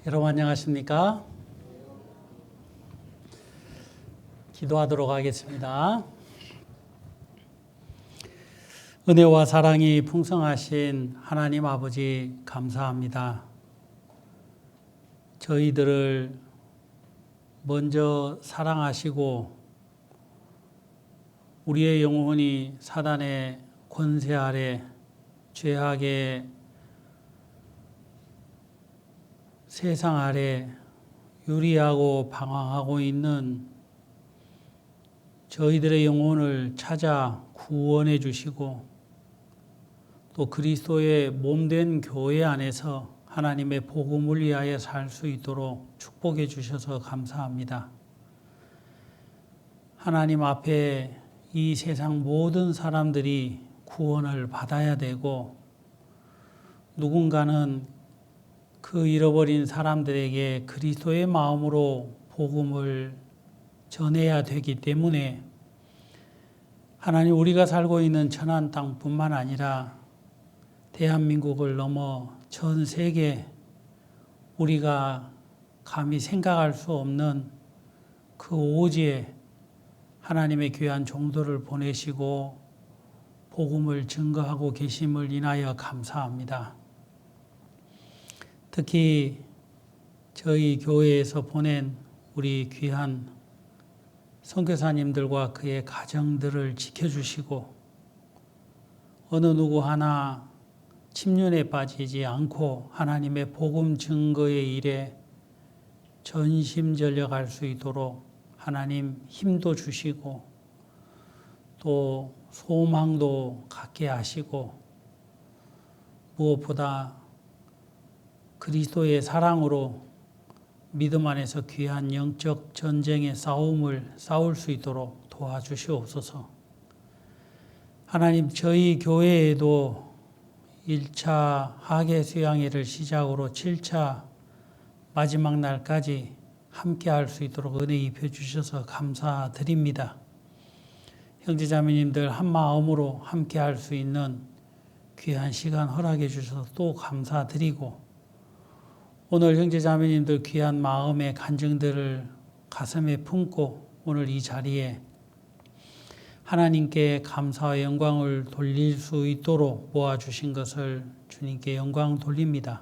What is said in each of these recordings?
여러분 안녕하십니까? 기도하도록 하겠습니다. 은혜와 사랑이 풍성하신 하나님 아버지 감사합니다. 저희들을 먼저 사랑하시고 우리의 영혼이 사단의 권세 아래 죄악의 세상 아래 유리하고 방황하고 있는 저희들의 영혼을 찾아 구원해 주시고 또 그리스도의 몸된 교회 안에서 하나님의 복음을 위하여 살 수 있도록 축복해 주셔서 감사합니다. 하나님 앞에 이 세상 모든 사람들이 구원을 받아야 되고 누군가는 그 잃어버린 사람들에게 그리스도의 마음으로 복음을 전해야 되기 때문에 하나님 우리가 살고 있는 천안 땅뿐만 아니라 대한민국을 넘어 전 세계 우리가 감히 생각할 수 없는 그 오지에 하나님의 귀한 종도를 보내시고 복음을 증거하고 계심을 인하여 감사합니다. 특히 저희 교회에서 보낸 우리 귀한 선교사님들과 그의 가정들을 지켜주시고 어느 누구 하나 침륜에 빠지지 않고 하나님의 복음 증거의 일에 전심전력할 수 있도록 하나님 힘도 주시고 또 소망도 갖게 하시고 무엇보다 그리스도의 사랑으로 믿음 안에서 귀한 영적 전쟁의 싸움을 싸울 수 있도록 도와주시옵소서. 하나님 저희 교회에도 1차 하계 수양회를 시작으로 7차 마지막 날까지 함께 할 수 있도록 은혜 입혀 주셔서 감사드립니다. 형제자매님들 한 마음으로 함께 할 수 있는 귀한 시간 허락해 주셔서 또 감사드리고 오늘 형제자매님들 귀한 마음의 간증들을 가슴에 품고 오늘 이 자리에 하나님께 감사와 영광을 돌릴 수 있도록 모아주신 것을 주님께 영광 돌립니다.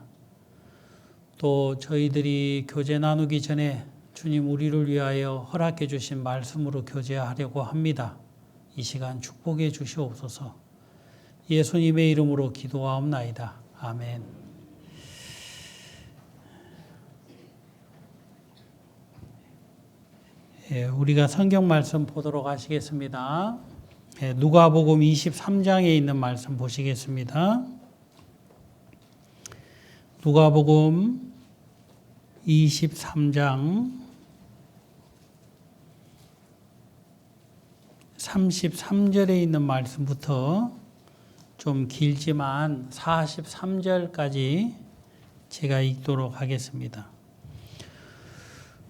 또 저희들이 교제 나누기 전에 주님 우리를 위하여 허락해 주신 말씀으로 교제하려고 합니다. 이 시간 축복해 주시옵소서. 예수님의 이름으로 기도하옵나이다. 아멘. 우리가 성경 말씀 보도록 하시겠습니다. 누가복음 23장에 있는 말씀 보시겠습니다. 누가복음 23장 33절에 있는 말씀부터 좀 길지만 43절까지 제가 읽도록 하겠습니다.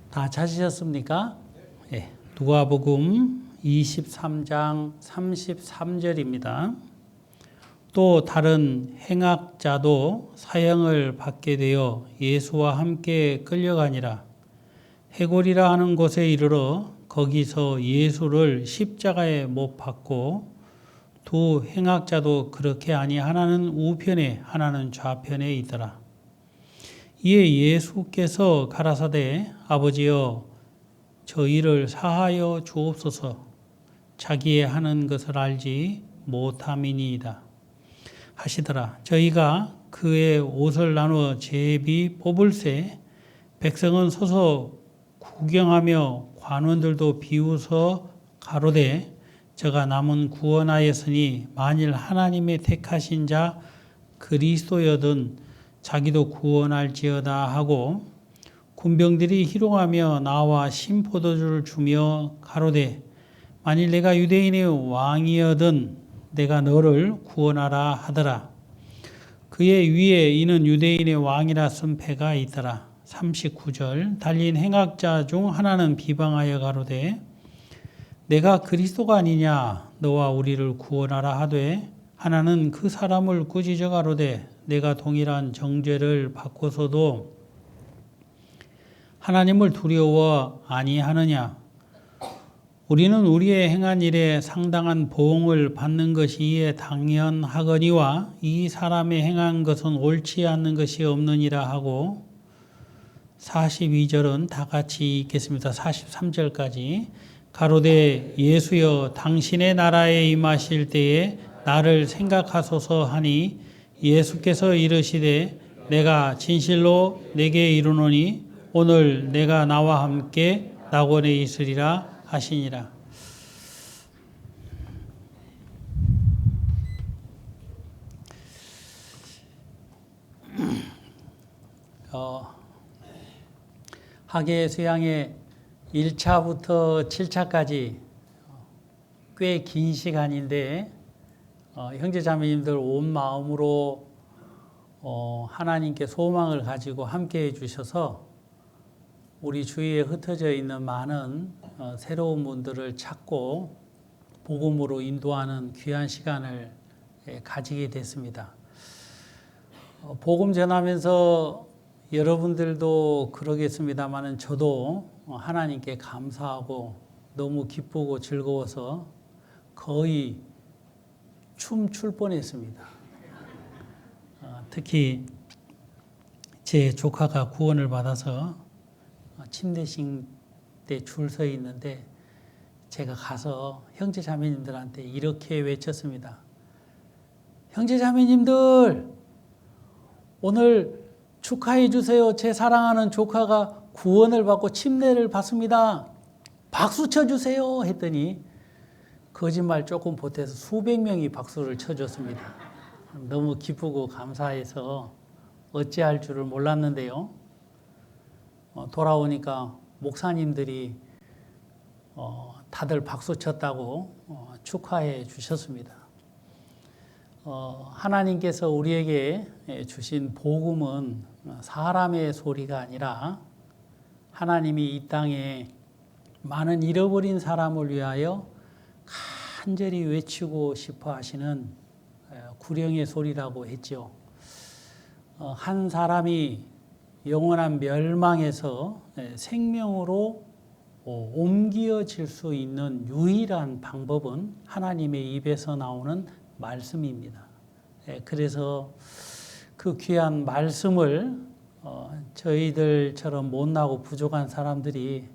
다 찾으셨습니까? 네, 누가복음 23장 33절입니다. 또 다른 행악자도 사형을 받게 되어 예수와 함께 끌려가니라. 해골이라 하는 곳에 이르러 거기서 예수를 십자가에 못 박고 두 행악자도 그렇게 하니 하나는 우편에 하나는 좌편에 있더라. 이에 예수께서 가라사대 아버지여 저희를 사하여 주옵소서. 자기의 하는 것을 알지 못함이니이다 하시더라. 저희가 그의 옷을 나누어 제비 뽑을새 백성은 서서 구경하며 관원들도 비웃어 가로되 저가 남은 구원하였으니 만일 하나님의 택하신 자 그리스도여든 자기도 구원할지어다 하고 군병들이 희롱하며 나와 신포도주를 주며 가로되 만일 내가 유대인의 왕이여든 내가 너를 구원하라 하더라. 그의 위에 이는 유대인의 왕이라 쓴 패가 있더라. 39절 달린 행악자 중 하나는 비방하여 가로되 내가 그리스도가 아니냐 너와 우리를 구원하라 하되 하나는 그 사람을 꾸짖어 가로되 내가 동일한 정죄를 받고서도 하나님을 두려워 아니하느냐? 우리는 우리의 행한 일에 상당한 보응을 받는 것이 이에 당연하거니와 이 사람의 행한 것은 옳지 않는 것이 없느니라 하고 42절은 다 같이 읽겠습니다. 43절까지 가로되 예수여 당신의 나라에 임하실 때에 나를 생각하소서 하니 예수께서 이르시되 내가 진실로 내게 이르노니 오늘 내가 나와 함께 낙원에 있으리라 하시니라. 학예 수양의 1차부터 7차까지 꽤 긴 시간인데 형제 자매님들 온 마음으로 하나님께 소망을 가지고 함께해 주셔서 우리 주위에 흩어져 있는 많은 새로운 분들을 찾고 복음으로 인도하는 귀한 시간을 가지게 됐습니다. 복음 전하면서 여러분들도 그러겠습니다만 저도 하나님께 감사하고 너무 기쁘고 즐거워서 거의 춤출 뻔했습니다. 특히 제 조카가 구원을 받아서 침대식 때 줄 서 있는데 제가 가서 형제 자매님들한테 이렇게 외쳤습니다. 형제 자매님들 오늘 축하해 주세요. 제 사랑하는 조카가 구원을 받고 침례를 받습니다. 박수 쳐주세요 했더니 거짓말 조금 보태서 수백 명이 박수를 쳐줬습니다. 너무 기쁘고 감사해서 어찌할 줄을 몰랐는데요. 돌아오니까 목사님들이 다들 박수 쳤다고 축하해 주셨습니다. 하나님께서 우리에게 주신 복음은 사람의 소리가 아니라 하나님이 이 땅에 많은 잃어버린 사람을 위하여 간절히 외치고 싶어 하시는 구령의 소리라고 했죠. 한 사람이 영원한 멸망에서 생명으로 옮겨질 수 있는 유일한 방법은 하나님의 입에서 나오는 말씀입니다. 그래서 그 귀한 말씀을 저희들처럼 못나고 부족한 사람들이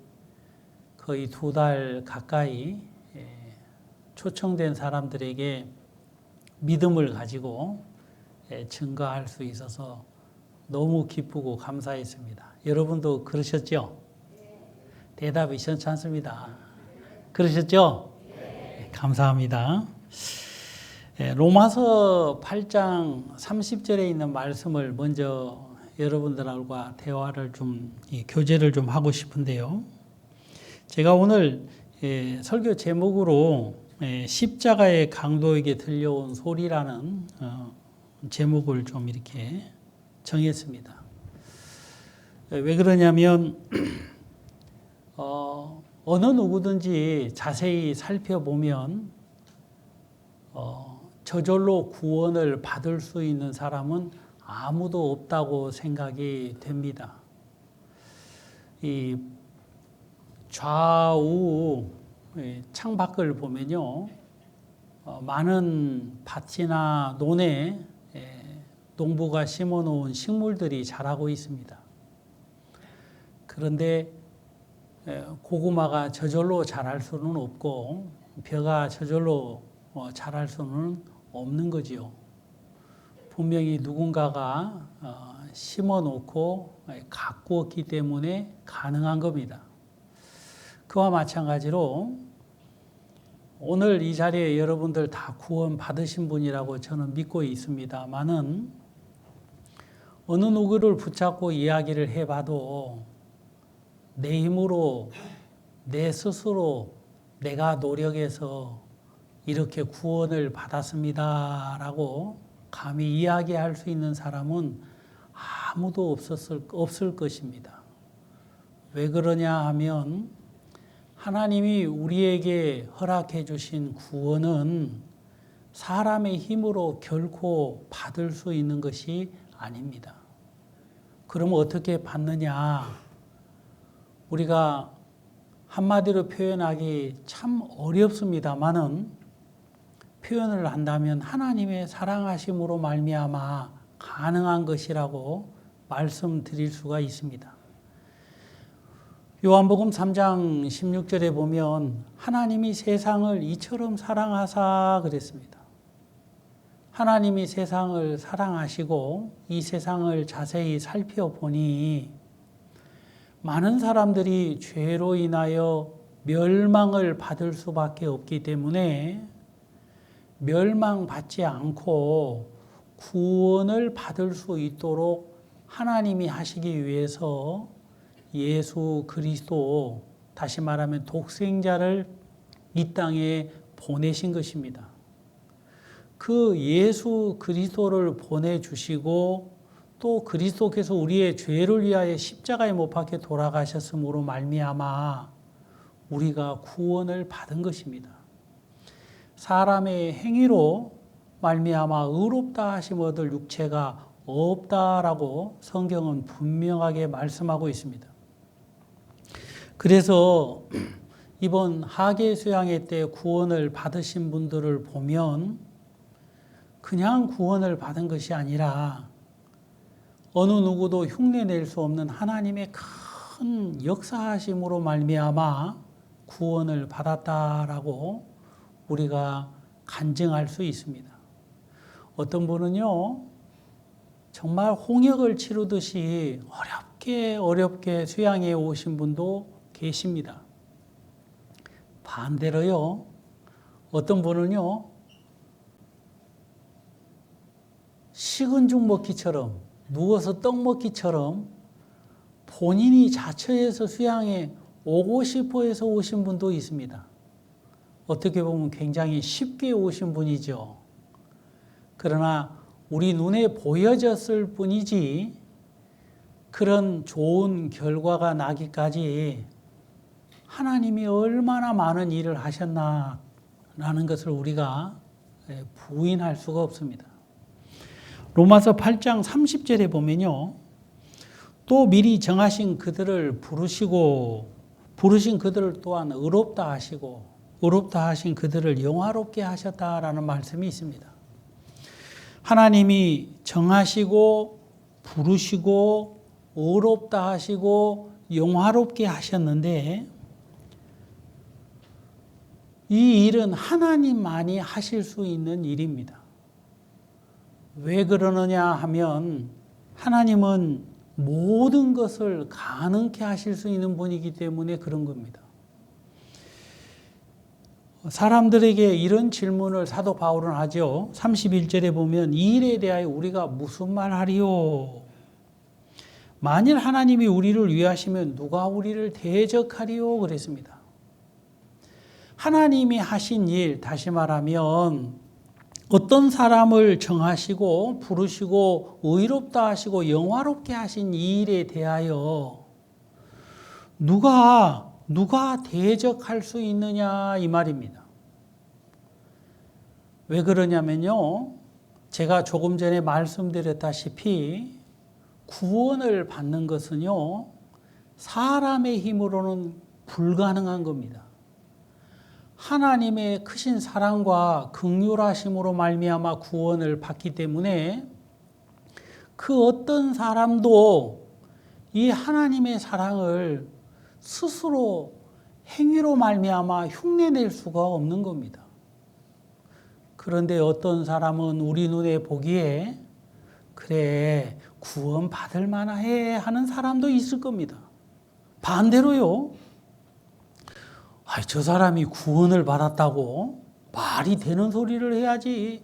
거의 2달 가까이 초청된 사람들에게 믿음을 가지고 증거할 수 있어서 너무 기쁘고 감사했습니다. 여러분도 그러셨죠? 대답이 시원치 않습니다. 그러셨죠? 감사합니다. 로마서 8장 30절에 있는 말씀을 먼저 여러분들과 대화를 교제를 좀 하고 싶은데요. 제가 오늘 설교 제목으로 십자가의 강도에게 들려온 소리라는 제목을 좀 이렇게 정했습니다. 왜 그러냐면 어느 누구든지 자세히 살펴보면 저절로 구원을 받을 수 있는 사람은 아무도 없다고 생각이 됩니다. 이 좌우 창밖을 보면요, 많은 밭이나 논에 농부가 심어놓은 식물들이 자라고 있습니다. 그런데 고구마가 저절로 자랄 수는 없고 벼가 저절로 자랄 수는 없는 거지요. 분명히 누군가가 심어놓고 가꾸었기 때문에 가능한 겁니다. 그와 마찬가지로 오늘 이 자리에 여러분들 다 구원 받으신 분이라고 저는 믿고 있습니다만은 어느 누구를 붙잡고 이야기를 해봐도 내 힘으로 내 스스로 내가 노력해서 이렇게 구원을 받았습니다라고 감히 이야기할 수 있는 사람은 아무도 없을 것입니다. 왜 그러냐 하면 하나님이 우리에게 허락해 주신 구원은 사람의 힘으로 결코 받을 수 있는 것이 아닙니다. 그럼 어떻게 받느냐? 우리가 한마디로 표현하기 참 어렵습니다만은 표현을 한다면 하나님의 사랑하심으로 말미암아 가능한 것이라고 말씀드릴 수가 있습니다. 요한복음 3장 16절에 보면 하나님이 세상을 이처럼 사랑하사 그랬습니다. 하나님이 세상을 사랑하시고 이 세상을 자세히 살펴보니 많은 사람들이 죄로 인하여 멸망을 받을 수밖에 없기 때문에 멸망받지 않고 구원을 받을 수 있도록 하나님이 하시기 위해서 예수 그리스도, 다시 말하면 독생자를 이 땅에 보내신 것입니다. 그 예수 그리스도를 보내주시고 또 그리스도께서 우리의 죄를 위하여 십자가에 못 박혀 돌아가셨으므로 말미암아 우리가 구원을 받은 것입니다. 사람의 행위로 말미암아 의롭다 하심 얻을 육체가 없다라고 성경은 분명하게 말씀하고 있습니다. 그래서 이번 하계 수양회 때 구원을 받으신 분들을 보면 그냥 구원을 받은 것이 아니라 어느 누구도 흉내낼 수 없는 하나님의 큰 역사하심으로 말미암아 구원을 받았다라고 우리가 간증할 수 있습니다. 어떤 분은요, 정말 홍역을 치르듯이 어렵게 수양에 오신 분도 계십니다. 반대로요, 어떤 분은요, 식은 죽 먹기처럼, 누워서 떡 먹기처럼 본인이 자처해서 수양에 오고 싶어 해서 오신 분도 있습니다. 어떻게 보면 굉장히 쉽게 오신 분이죠. 그러나 우리 눈에 보여졌을 뿐이지 그런 좋은 결과가 나기까지 하나님이 얼마나 많은 일을 하셨나라는 것을 우리가 부인할 수가 없습니다. 로마서 8장 30절에 보면요, 또 미리 정하신 그들을 부르신 그들을 또한 의롭다 하시고 의롭다 하신 그들을 영화롭게 하셨다라는 말씀이 있습니다. 하나님이 정하시고 부르시고 의롭다 하시고 영화롭게 하셨는데 이 일은 하나님만이 하실 수 있는 일입니다. 왜 그러느냐 하면 하나님은 모든 것을 가능케 하실 수 있는 분이기 때문에 그런 겁니다. 사람들에게 이런 질문을 사도 바울은 하죠. 31절에 보면 이 일에 대하여 우리가 무슨 말 하리요? 만일 하나님이 우리를 위하시면 누가 우리를 대적하리요? 그랬습니다. 하나님이 하신 일, 다시 말하면 어떤 사람을 정하시고 부르시고 의롭다 하시고 영화롭게 하신 이 일에 대하여 누가 대적할 수 있느냐 이 말입니다. 왜 그러냐면요, 제가 조금 전에 말씀드렸다시피 구원을 받는 것은요, 사람의 힘으로는 불가능한 겁니다. 하나님의 크신 사랑과 긍휼하심으로 말미암아 구원을 받기 때문에 그 어떤 사람도 이 하나님의 사랑을 스스로 행위로 말미암아 흉내낼 수가 없는 겁니다. 그런데 어떤 사람은 우리 눈에 보기에 그래 구원 받을 만해 하는 사람도 있을 겁니다. 반대로요, 저 사람이 구원을 받았다고 말이 되는 소리를 해야지.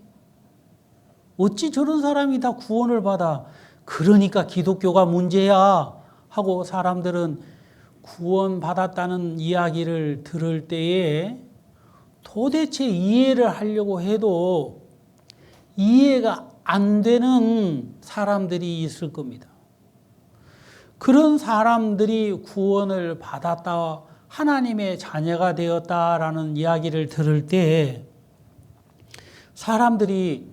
어찌 저런 사람이 다 구원을 받아? 그러니까 기독교가 문제야 하고 사람들은 구원받았다는 이야기를 들을 때에 도대체 이해를 하려고 해도 이해가 안 되는 사람들이 있을 겁니다. 그런 사람들이 구원을 받았다, 하나님의 자녀가 되었다라는 이야기를 들을 때 사람들이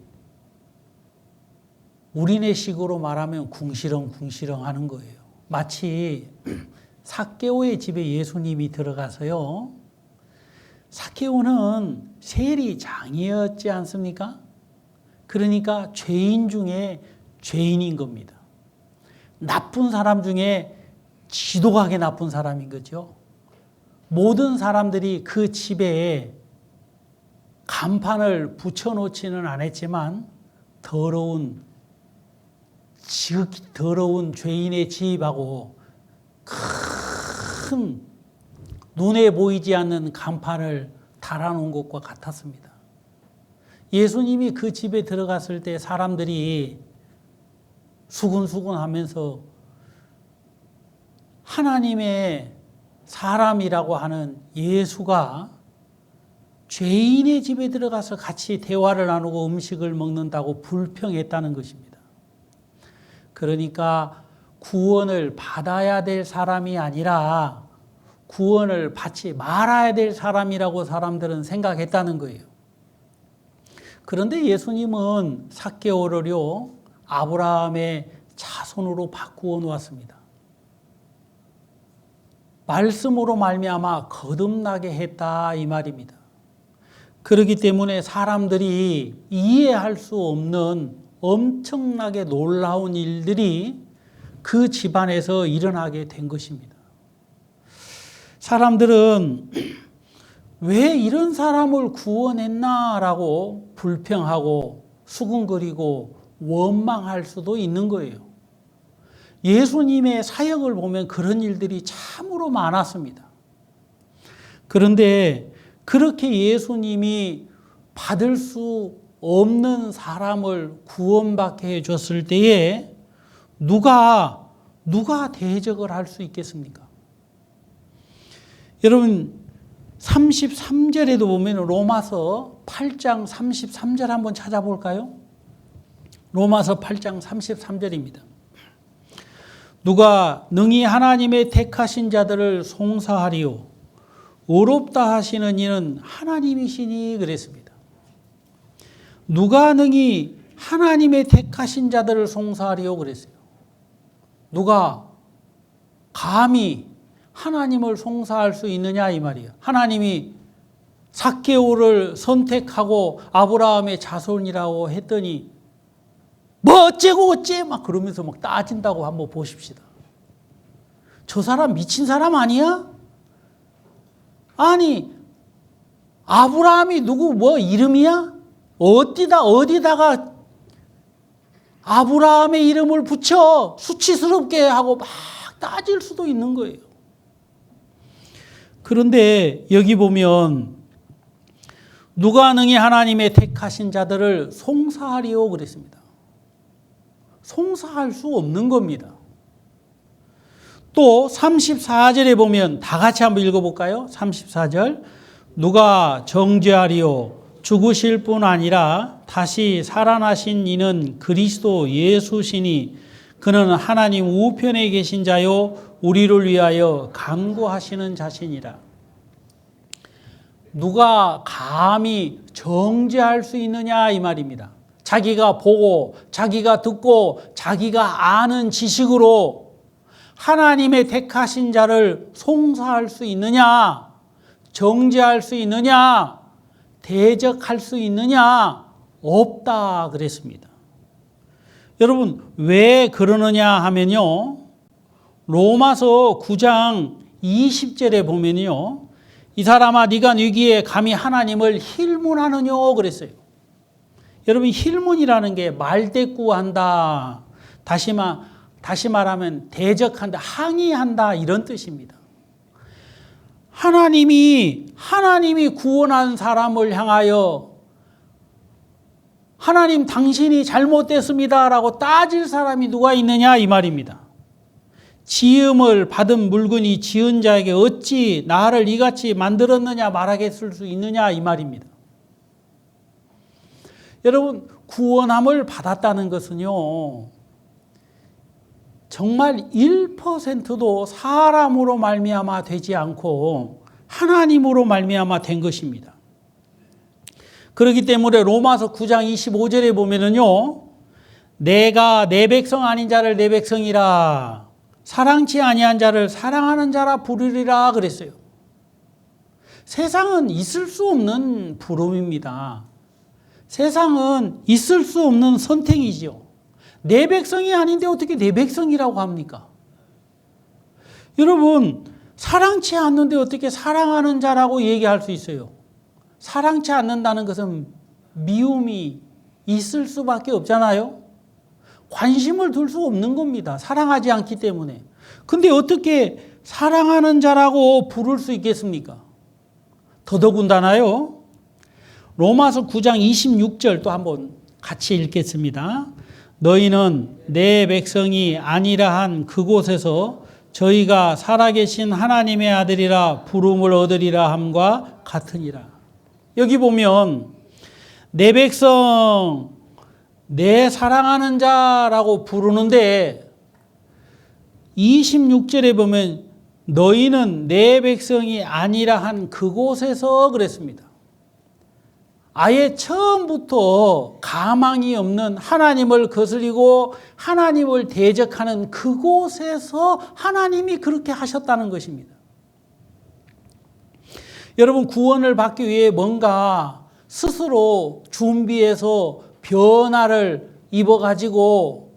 우리네식으로 말하면 궁시렁궁시렁 하는 거예요. 마치 삭개오의 집에 예수님이 들어가서요. 삭개오는 세리 장이었지 않습니까? 그러니까 죄인 중에 죄인인 겁니다. 나쁜 사람 중에 지독하게 나쁜 사람인 거죠. 모든 사람들이 그 집에 간판을 붙여놓지는 않았지만 지극히 더러운 죄인의 집하고 큰 눈에 보이지 않는 간판을 달아놓은 것과 같았습니다. 예수님이 그 집에 들어갔을 때 사람들이 수근수근 하면서 하나님의 사람이라고 하는 예수가 죄인의 집에 들어가서 같이 대화를 나누고 음식을 먹는다고 불평했다는 것입니다. 그러니까 구원을 받아야 될 사람이 아니라 구원을 받지 말아야 될 사람이라고 사람들은 생각했다는 거예요. 그런데 예수님은 삭개오를요, 아브라함의 자손으로 바꾸어 놓았습니다. 말씀으로 말미암아 거듭나게 했다 이 말입니다. 그렇기 때문에 사람들이 이해할 수 없는 엄청나게 놀라운 일들이 그 집안에서 일어나게 된 것입니다. 사람들은 왜 이런 사람을 구원했나라고 불평하고 수군거리고 원망할 수도 있는 거예요. 예수님의 사역을 보면 그런 일들이 참으로 많았습니다. 그런데 그렇게 예수님이 받을 수 없는 사람을 구원받게 해줬을 때에 누가 대적을 할 수 있겠습니까? 여러분 33절에도 보면 로마서 8장 33절 한번 찾아볼까요? 로마서 8장 33절입니다. 누가 능히 하나님의 택하신 자들을 송사하리요 의롭다 하시는 이는 하나님이시니 그랬습니다. 누가 능히 하나님의 택하신 자들을 송사하리요 그랬어요. 누가 감히 하나님을 송사할 수 있느냐 이 말이에요. 하나님이 삭개오를 선택하고 아브라함의 자손이라고 했더니 뭐 어째고 어째 막 그러면서 막 따진다고 한번 보십시다. 저 사람 미친 사람 아니야? 아니 아브라함이 누구 뭐 이름이야? 어디다가 아브라함의 이름을 붙여 수치스럽게 하고 막 따질 수도 있는 거예요. 그런데 여기 보면 누가 능히 하나님의 택하신 자들을 송사하리요 그랬습니다. 송사할 수 없는 겁니다. 또 34절에 보면 다 같이 한번 읽어볼까요? 34절 누가 정죄하리요 죽으실 뿐 아니라 다시 살아나신 이는 그리스도 예수시니 그는 하나님 우편에 계신 자요 우리를 위하여 간구하시는 자신이라. 누가 감히 정죄할 수 있느냐 이 말입니다. 자기가 보고 자기가 듣고 자기가 아는 지식으로 하나님의 택하신 자를 송사할 수 있느냐, 정죄할 수 있느냐, 대적할 수 있느냐? 없다 그랬습니다. 여러분 왜 그러느냐 하면요, 로마서 9장 20절에 보면요, 이 사람아 네가 뉘기에 감히 하나님을 힐문하느냐 그랬어요. 여러분 힐문이라는 게 말대꾸한다, 다시 말하면 대적한다, 항의한다 이런 뜻입니다. 하나님이 구원한 사람을 향하여 하나님 당신이 잘못됐습니다라고 따질 사람이 누가 있느냐 이 말입니다. 지음을 받은 물건이 지은 자에게 어찌 나를 이같이 만들었느냐 말하겠을 수 있느냐 이 말입니다. 여러분 구원함을 받았다는 것은요 정말 1%도 사람으로 말미암아 되지 않고 하나님으로 말미암아 된 것입니다. 그렇기 때문에 로마서 9장 25절에 보면은요, 내가 내 백성 아닌 자를 내 백성이라 사랑치 아니한 자를 사랑하는 자라 부르리라 그랬어요. 세상은 있을 수 없는 부름입니다. 세상은 있을 수 없는 선택이지요. 내 백성이 아닌데 어떻게 내 백성이라고 합니까? 여러분, 사랑치 않는데 어떻게 사랑하는 자라고 얘기할 수 있어요? 사랑치 않는다는 것은 미움이 있을 수밖에 없잖아요. 관심을 둘 수 없는 겁니다. 사랑하지 않기 때문에. 근데 어떻게 사랑하는 자라고 부를 수 있겠습니까? 더더군다나요. 로마서 9장 26절 또 한번 같이 읽겠습니다. 너희는 내 백성이 아니라 한 그곳에서 저희가 살아계신 하나님의 아들이라 부름을 얻으리라 함과 같으니라. 여기 보면 내 백성, 내 사랑하는 자라고 부르는데 26절에 보면 너희는 내 백성이 아니라 한 그곳에서 그랬습니다. 아예 처음부터 가망이 없는 하나님을 거스리고 하나님을 대적하는 그곳에서 하나님이 그렇게 하셨다는 것입니다. 여러분, 구원을 받기 위해 뭔가 스스로 준비해서 변화를 입어가지고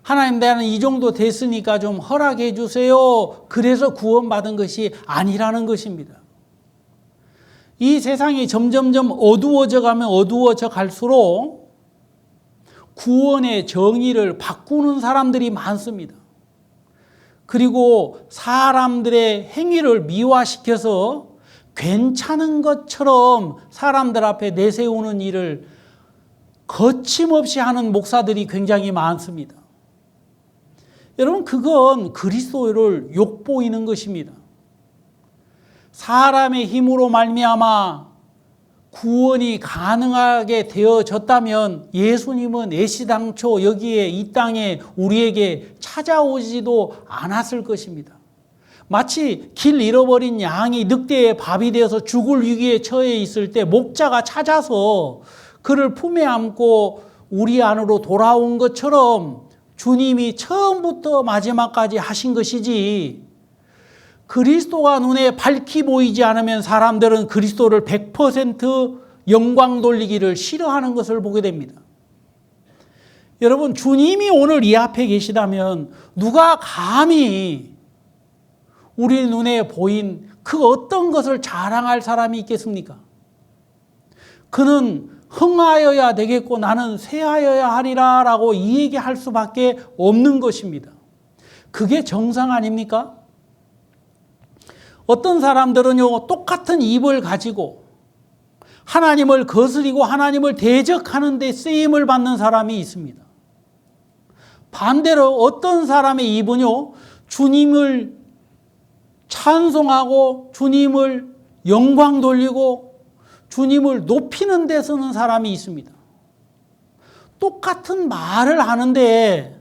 하나님 나는 이 정도 됐으니까 좀 허락해 주세요. 그래서 구원받은 것이 아니라는 것입니다. 이 세상이 점점점 어두워져 가면 어두워져 갈수록 구원의 정의를 바꾸는 사람들이 많습니다. 그리고 사람들의 행위를 미화시켜서 괜찮은 것처럼 사람들 앞에 내세우는 일을 거침없이 하는 목사들이 굉장히 많습니다. 여러분, 그건 그리스도를 욕보이는 것입니다. 사람의 힘으로 말미암아 구원이 가능하게 되어졌다면 예수님은 애시당초 여기에 이 땅에 우리에게 찾아오지도 않았을 것입니다. 마치 길 잃어버린 양이 늑대의 밥이 되어서 죽을 위기에 처해 있을 때 목자가 찾아서 그를 품에 안고 우리 안으로 돌아온 것처럼 주님이 처음부터 마지막까지 하신 것이지, 그리스도가 눈에 밝히 보이지 않으면 사람들은 그리스도를 100% 영광 돌리기를 싫어하는 것을 보게 됩니다. 여러분, 주님이 오늘 이 앞에 계시다면 누가 감히 우리 눈에 보인 그 어떤 것을 자랑할 사람이 있겠습니까? 그는 흥하여야 되겠고 나는 쇠하여야 하리라 라고 이 얘기할 수밖에 없는 것입니다. 그게 정상 아닙니까? 어떤 사람들은요, 똑같은 입을 가지고 하나님을 거스리고 하나님을 대적하는 데 쓰임을 받는 사람이 있습니다. 반대로 어떤 사람의 입은요, 주님을 찬송하고 주님을 영광 돌리고 주님을 높이는 데 쓰는 사람이 있습니다. 똑같은 말을 하는데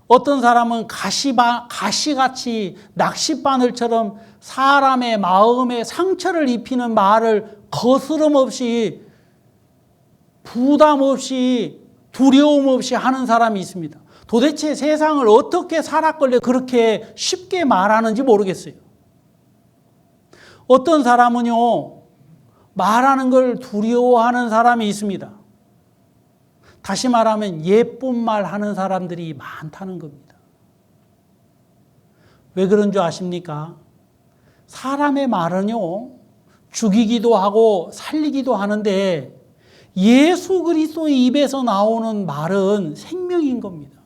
어떤 사람은 가시같이 낚싯바늘처럼 사람의 마음에 상처를 입히는 말을 거스름 없이 부담 없이 두려움 없이 하는 사람이 있습니다. 도대체 세상을 어떻게 살았길래 그렇게 쉽게 말하는지 모르겠어요. 어떤 사람은요, 말하는 걸 두려워하는 사람이 있습니다. 다시 말하면 예쁜 말 하는 사람들이 많다는 겁니다. 왜 그런 줄 아십니까? 사람의 말은요, 죽이기도 하고 살리기도 하는데 예수 그리스도의 입에서 나오는 말은 생명인 겁니다.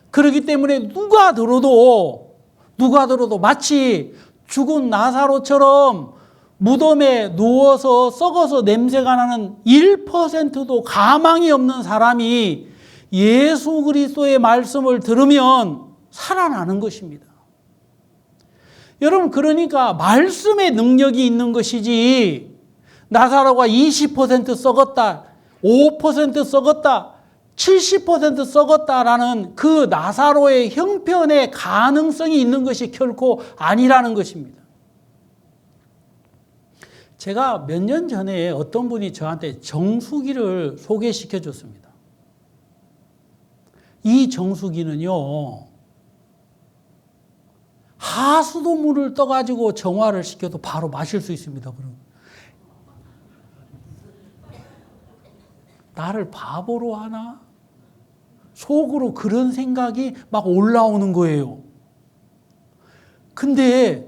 그렇기 때문에 누가 들어도 마치 죽은 나사로처럼 무덤에 누워서 썩어서 냄새가 나는 1%도 가망이 없는 사람이 예수 그리스도의 말씀을 들으면 살아나는 것입니다. 여러분, 그러니까 말씀의 능력이 있는 것이지 나사로가 20% 썩었다, 5% 썩었다, 70% 썩었다라는 그 나사로의 형편의 가능성이 있는 것이 결코 아니라는 것입니다. 제가 몇 년 전에 어떤 분이 저한테 정수기를 소개시켜 줬습니다. 이 정수기는요, 하수도물을 떠가지고 정화를 시켜도 바로 마실 수 있습니다. 그럼 나를 바보로 하나? 속으로 그런 생각이 막 올라오는 거예요. 근데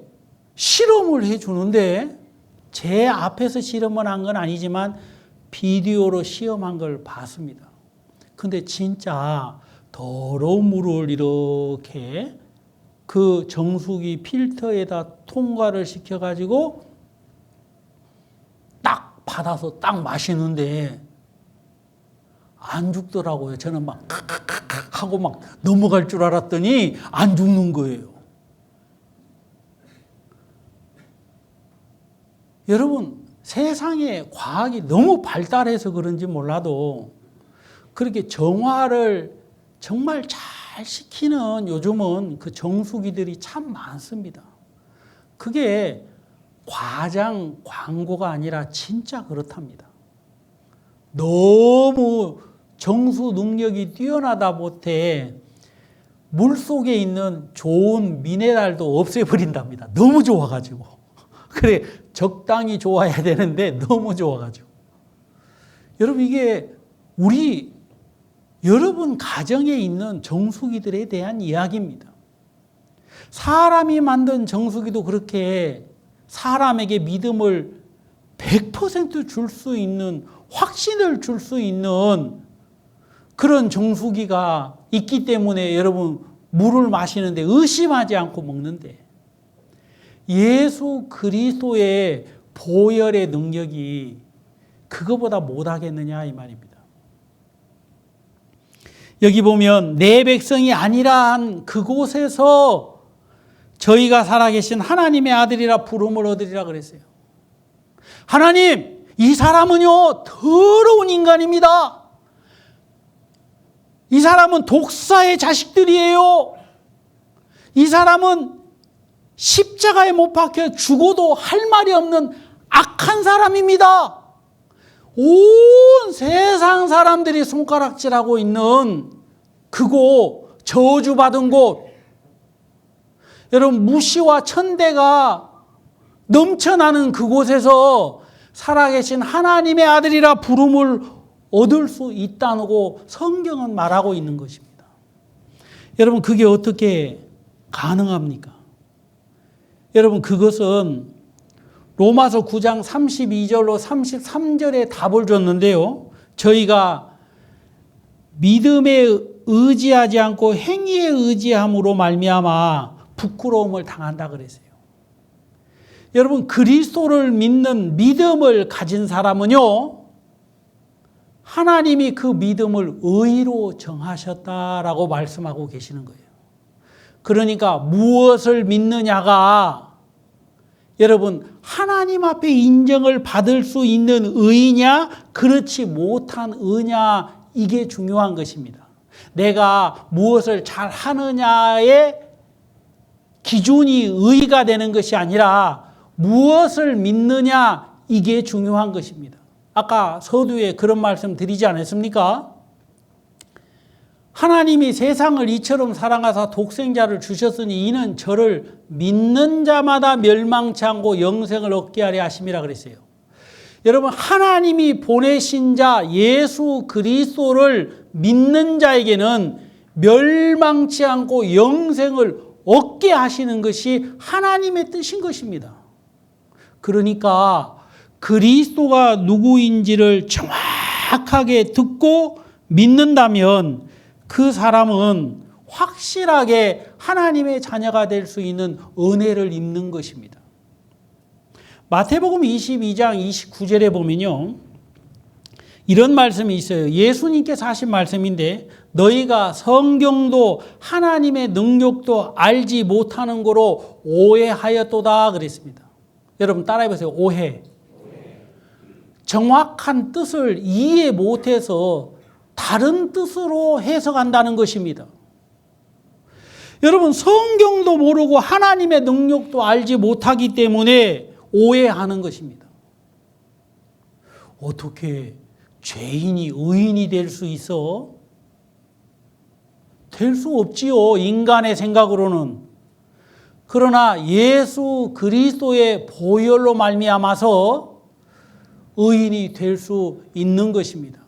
실험을 해주는데 제 앞에서 실험을 한 건 아니지만 비디오로 시험한 걸 봤습니다. 근데 진짜 더러운 물을 이렇게 그 정수기 필터에다 통과를 시켜가지고 딱 받아서 딱 마시는데 안 죽더라고요. 저는 막 하고 막 넘어갈 줄 알았더니 안 죽는 거예요. 여러분, 세상에 과학이 너무 발달해서 그런지 몰라도 그렇게 정화를 정말 잘 시키는 요즘은 그 정수기들이 참 많습니다. 그게 과장 광고가 아니라 진짜 그렇답니다. 너무 정수 능력이 뛰어나다 못해 물속에 있는 좋은 미네랄도 없애버린답니다. 너무 좋아가지고. 그래, 적당히 좋아야 되는데 너무 좋아가지고. 여러분, 이게 여러분 가정에 있는 정수기들에 대한 이야기입니다. 사람이 만든 정수기도 그렇게 사람에게 믿음을 100% 줄 수 있는, 확신을 줄 수 있는 그런 정수기가 있기 때문에 여러분 물을 마시는데 의심하지 않고 먹는데, 예수 그리스도의 보혈의 능력이 그거보다 못하겠느냐 이 말입니다. 여기 보면 내 백성이 아니라 한 그곳에서 저희가 살아계신 하나님의 아들이라 부름을 얻으리라 그랬어요. 하나님, 이 사람은요 더러운 인간입니다. 이 사람은 독사의 자식들이에요. 이 사람은 십자가에 못 박혀 죽어도 할 말이 없는 악한 사람입니다. 온 세상 사람들이 손가락질하고 있는 그곳, 저주받은 곳, 여러분 무시와 천대가 넘쳐나는 그곳에서 살아계신 하나님의 아들이라 부름을 얻을 수 있다고 성경은 말하고 있는 것입니다. 여러분, 그게 어떻게 가능합니까? 여러분, 그것은 로마서 9장 32절로 33절에 답을 줬는데요. 저희가 믿음에 의지하지 않고 행위에 의지함으로 말미암아 부끄러움을 당한다 그랬어요. 여러분, 그리스도를 믿는 믿음을 가진 사람은요, 하나님이 그 믿음을 의로 정하셨다라고 말씀하고 계시는 거예요. 그러니까 무엇을 믿느냐가 여러분 하나님 앞에 인정을 받을 수 있는 의냐 그렇지 못한 의냐, 이게 중요한 것입니다. 내가 무엇을 잘 하느냐의 기준이 의가 되는 것이 아니라 무엇을 믿느냐, 이게 중요한 것입니다. 아까 서두에 그런 말씀 드리지 않았습니까? 하나님이 세상을 이처럼 사랑하사 독생자를 주셨으니 이는 저를 믿는 자마다 멸망치 않고 영생을 얻게 하려 하심이라 그랬어요. 여러분, 하나님이 보내신 자 예수 그리스도를 믿는 자에게는 멸망치 않고 영생을 얻게 하시는 것이 하나님의 뜻인 것입니다. 그러니까 그리스도가 누구인지를 정확하게 듣고 믿는다면 그 사람은 확실하게 하나님의 자녀가 될 수 있는 은혜를 입는 것입니다. 마태복음 22장 29절에 보면요, 이런 말씀이 있어요. 예수님께서 하신 말씀인데, 너희가 성경도 하나님의 능력도 알지 못하는 거로 오해하였도다 그랬습니다. 여러분 따라해보세요. 오해. 정확한 뜻을 이해 못해서 다른 뜻으로 해석한다는 것입니다. 여러분, 성경도 모르고 하나님의 능력도 알지 못하기 때문에 오해하는 것입니다. 어떻게 죄인이 의인이 될 수 있어? 될 수 없지요. 인간의 생각으로는. 그러나 예수 그리스도의 보혈로 말미암아서 의인이 될 수 있는 것입니다.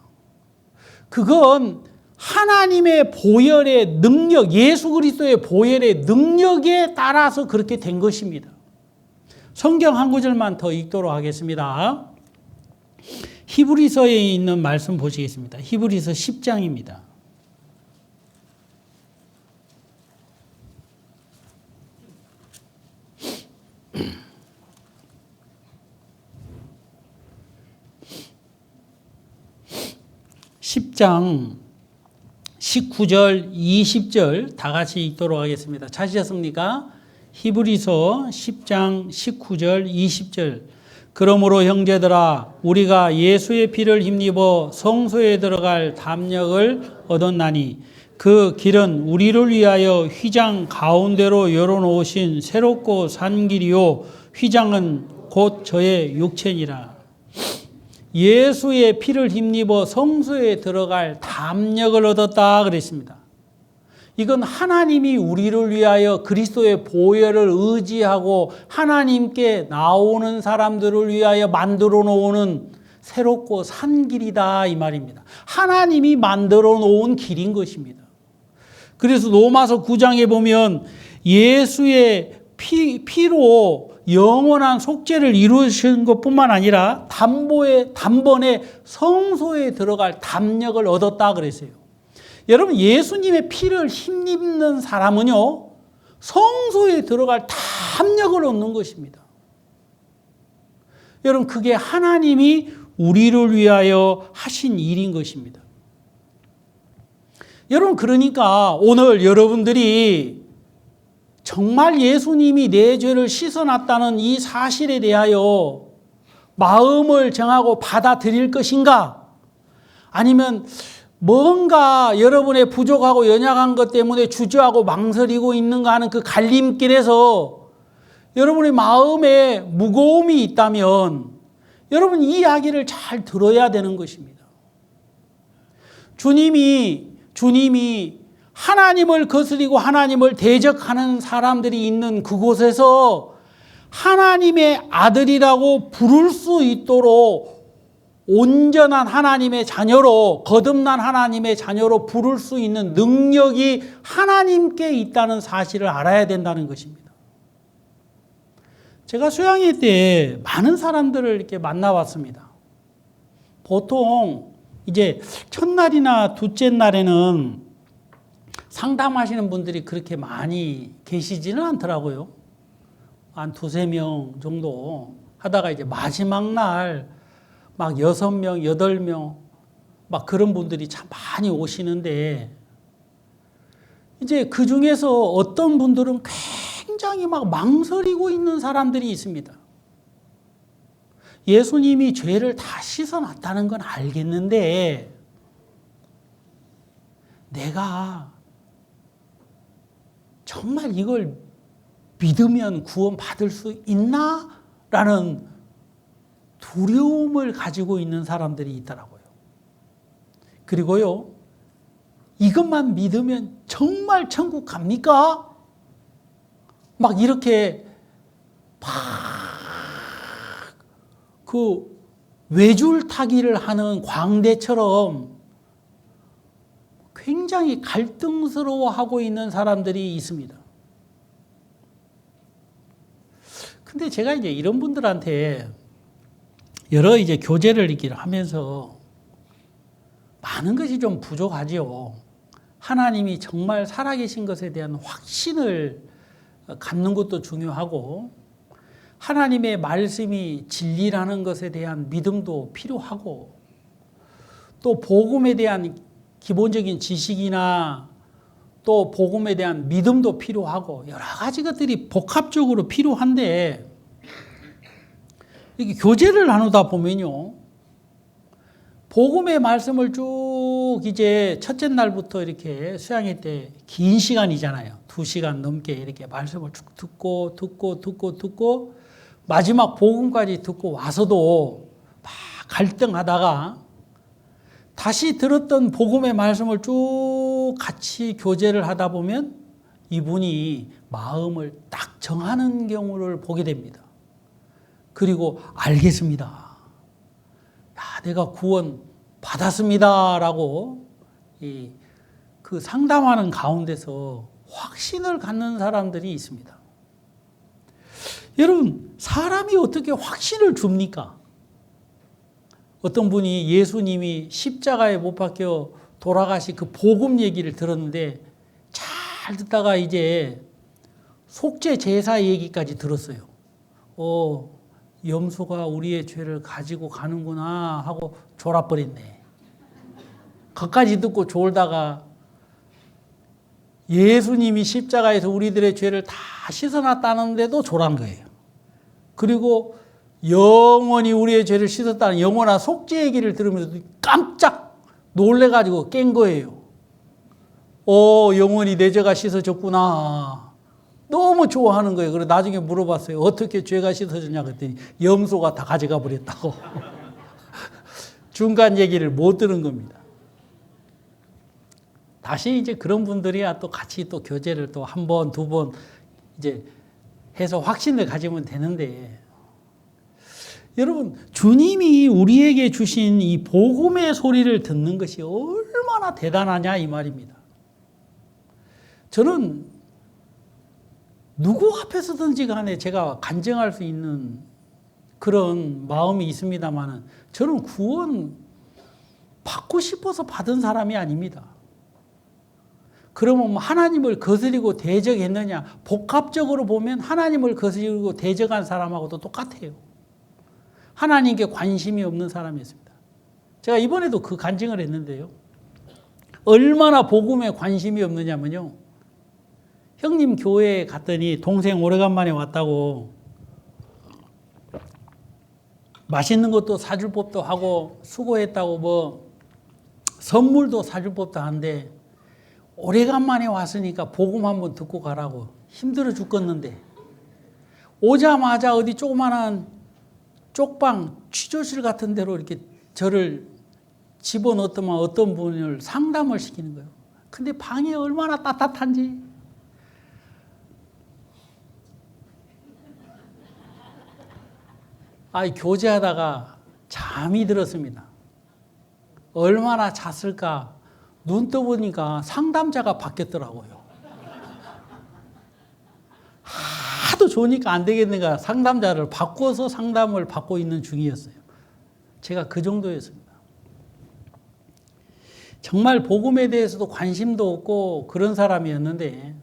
그건 하나님의 보혈의 능력, 예수 그리스도의 보혈의 능력에 따라서 그렇게 된 것입니다. 성경 한 구절만 더 읽도록 하겠습니다. 히브리서에 있는 말씀 보시겠습니다. 히브리서 10장입니다. (10장) 19절, 20절 다 같이 읽도록 하겠습니다. 찾으셨습니까? 히브리서 10장 19절, 20절. 그러므로 형제들아 우리가 예수의 피를 힘입어 성소에 들어갈 담력을 얻었나니 그 길은 우리를 위하여 휘장 가운데로 열어놓으신 새롭고 산 길이요 휘장은 곧 저의 육체니라. 예수의 피를 힘입어 성소에 들어갈 담력을 얻었다 그랬습니다. 이건 하나님이 우리를 위하여 그리스도의 보혈을 의지하고 하나님께 나오는 사람들을 위하여 만들어 놓은 새롭고 산 길이다 이 말입니다. 하나님이 만들어 놓은 길인 것입니다. 그래서 로마서 9장에 보면 예수의 피로 영원한 속죄를 이루신 것뿐만 아니라 단번에 성소에 들어갈 담력을 얻었다 그랬어요. 여러분 예수님의 피를 힘입는 사람은요 성소에 들어갈 담력을 얻는 것입니다. 여러분 그게 하나님이 우리를 위하여 하신 일인 것입니다. 여러분 그러니까 오늘 여러분들이 정말 예수님이 내 죄를 씻어놨다는 이 사실에 대하여 마음을 정하고 받아들일 것인가? 아니면 뭔가 여러분의 부족하고 연약한 것 때문에 주저하고 망설이고 있는가 하는 그 갈림길에서 여러분의 마음에 무거움이 있다면 여러분 이 이야기를 잘 들어야 되는 것입니다. 주님이 하나님을 거스리고 하나님을 대적하는 사람들이 있는 그곳에서 하나님의 아들이라고 부를 수 있도록 온전한 하나님의 자녀로, 거듭난 하나님의 자녀로 부를 수 있는 능력이 하나님께 있다는 사실을 알아야 된다는 것입니다. 제가 수양회 때 많은 사람들을 이렇게 만나봤습니다. 보통 이제 첫날이나 둘째 날에는 상담하시는 분들이 그렇게 많이 계시지는 않더라고요. 한 2-3명 정도 하다가 이제 마지막 날 막 6명, 8명 막 그런 분들이 참 많이 오시는데 이제 그 중에서 어떤 분들은 굉장히 막 망설이고 있는 사람들이 있습니다. 예수님이 죄를 다 씻어놨다는 건 알겠는데 내가 정말 이걸 믿으면 구원받을 수 있나? 라는 두려움을 가지고 있는 사람들이 있더라고요. 그리고요, 이것만 믿으면 정말 천국 갑니까? 막 이렇게 그 외줄타기를 하는 광대처럼 굉장히 갈등스러워하고 있는 사람들이 있습니다. 근데 제가 이제 이런 분들한테 여러 이제 교제를 이렇게 하면서 많은 것이 좀 부족하지요. 하나님이 정말 살아계신 것에 대한 확신을 갖는 것도 중요하고 하나님의 말씀이 진리라는 것에 대한 믿음도 필요하고 또 복음에 대한 기본적인 지식이나 또 복음에 대한 믿음도 필요하고 여러 가지 것들이 복합적으로 필요한데 이렇게 교제를 나누다 보면요. 복음의 말씀을 쭉 이제 첫째 날부터 이렇게 수양회 때 긴 시간이잖아요. 2시간 넘게 이렇게 말씀을 쭉 듣고 마지막 복음까지 듣고 와서도 막 갈등하다가 다시 들었던 복음의 말씀을 쭉 같이 교제를 하다 보면 이분이 마음을 딱 정하는 경우를 보게 됩니다. 그리고 알겠습니다. 야, 내가 구원 받았습니다라고 그 상담하는 가운데서 확신을 갖는 사람들이 있습니다. 여러분, 사람이 어떻게 확신을 줍니까? 어떤 분이 예수님이 십자가에 못 박혀 돌아가신 그 복음 얘기를 들었는데 잘 듣다가 이제 속죄 제사 얘기까지 들었어요. 염소가 우리의 죄를 가지고 가는구나 하고 졸아버렸네. 그까지 듣고 졸다가 예수님이 십자가에서 우리들의 죄를 다 씻어놨다는데도 졸한 거예요. 그리고 영원히 우리의 죄를 씻었다는 영원한 속죄 얘기를 들으면서 깜짝 놀래가지고 깬 거예요. 영원히 내 죄가 씻어졌구나. 너무 좋아하는 거예요. 그래서 나중에 물어봤어요. 어떻게 죄가 씻어졌냐 그랬더니 염소가 다 가져가 버렸다고. 중간 얘기를 못 들은 겁니다. 다시 이제 그런 분들이야 또 같이 또 교제를 또 한 번, 두 번 이제 해서 확신을 가지면 되는데, 여러분, 주님이 우리에게 주신 이 복음의 소리를 듣는 것이 얼마나 대단하냐 이 말입니다. 저는 누구 앞에서든지 간에 제가 간증할 수 있는 그런 마음이 있습니다만 저는 구원 받고 싶어서 받은 사람이 아닙니다. 그러면 하나님을 거스리고 대적했느냐? 복합적으로 보면 하나님을 거스리고 대적한 사람하고도 똑같아요. 하나님께 관심이 없는 사람이었습니다. 제가 이번에도 그 간증을 했는데요. 얼마나 복음에 관심이 없느냐면요. 형님 교회에 갔더니 동생 오래간만에 왔다고 맛있는 것도 사줄 법도 하고 수고했다고 뭐 선물도 사줄 법도 한데 오래간만에 왔으니까 복음 한번 듣고 가라고 힘들어 죽겠는데 오자마자 어디 조그마한 쪽방 취조실 같은 데로 이렇게 저를 집어넣었더만 어떤 분을 상담을 시키는 거예요. 근데 방이 얼마나 따뜻한지. 교제하다가 잠이 들었습니다. 얼마나 잤을까? 눈 떠보니까 상담자가 바뀌었더라고요. 하도 좋으니까 안 되겠는가 상담자를 바꿔서 상담을 받고 있는 중이었어요. 제가 그 정도였습니다. 정말 복음에 대해서도 관심도 없고 그런 사람이었는데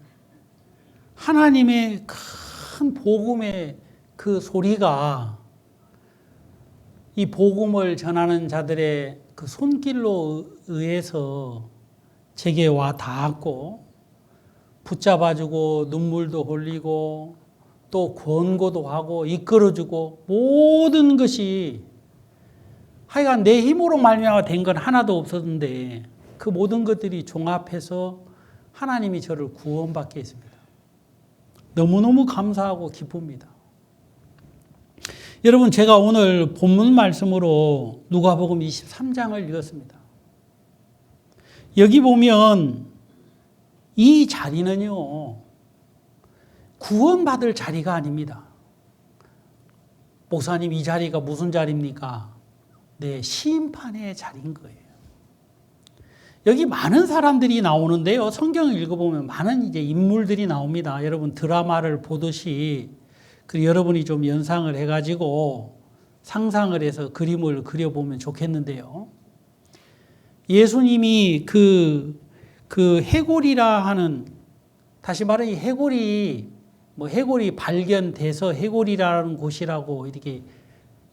하나님의 큰 복음의 그 소리가 이 복음을 전하는 자들의 그 손길로 의해서 제게 와 닿았고 붙잡아주고 눈물도 흘리고 또 권고도 하고 이끌어주고 모든 것이 하여간 내 힘으로 말미암아 된 건 하나도 없었는데 그 모든 것들이 종합해서 하나님이 저를 구원받게 했습니다. 너무너무 감사하고 기쁩니다. 여러분, 제가 오늘 본문 말씀으로 누가복음 23장을 읽었습니다. 여기 보면 이 자리는요, 구원받을 자리가 아닙니다. 목사님, 이 자리가 무슨 자리입니까? 네, 심판의 자리인 거예요. 여기 많은 사람들이 나오는데요. 성경을 읽어보면 많은 이제 인물들이 나옵니다. 여러분 드라마를 보듯이 여러분이 좀 연상을 해가지고 상상을 해서 그림을 그려보면 좋겠는데요. 예수님이 그 해골이라 하는, 다시 말해 이 해골이 해골이 발견돼서 해골이라는 곳이라고 이렇게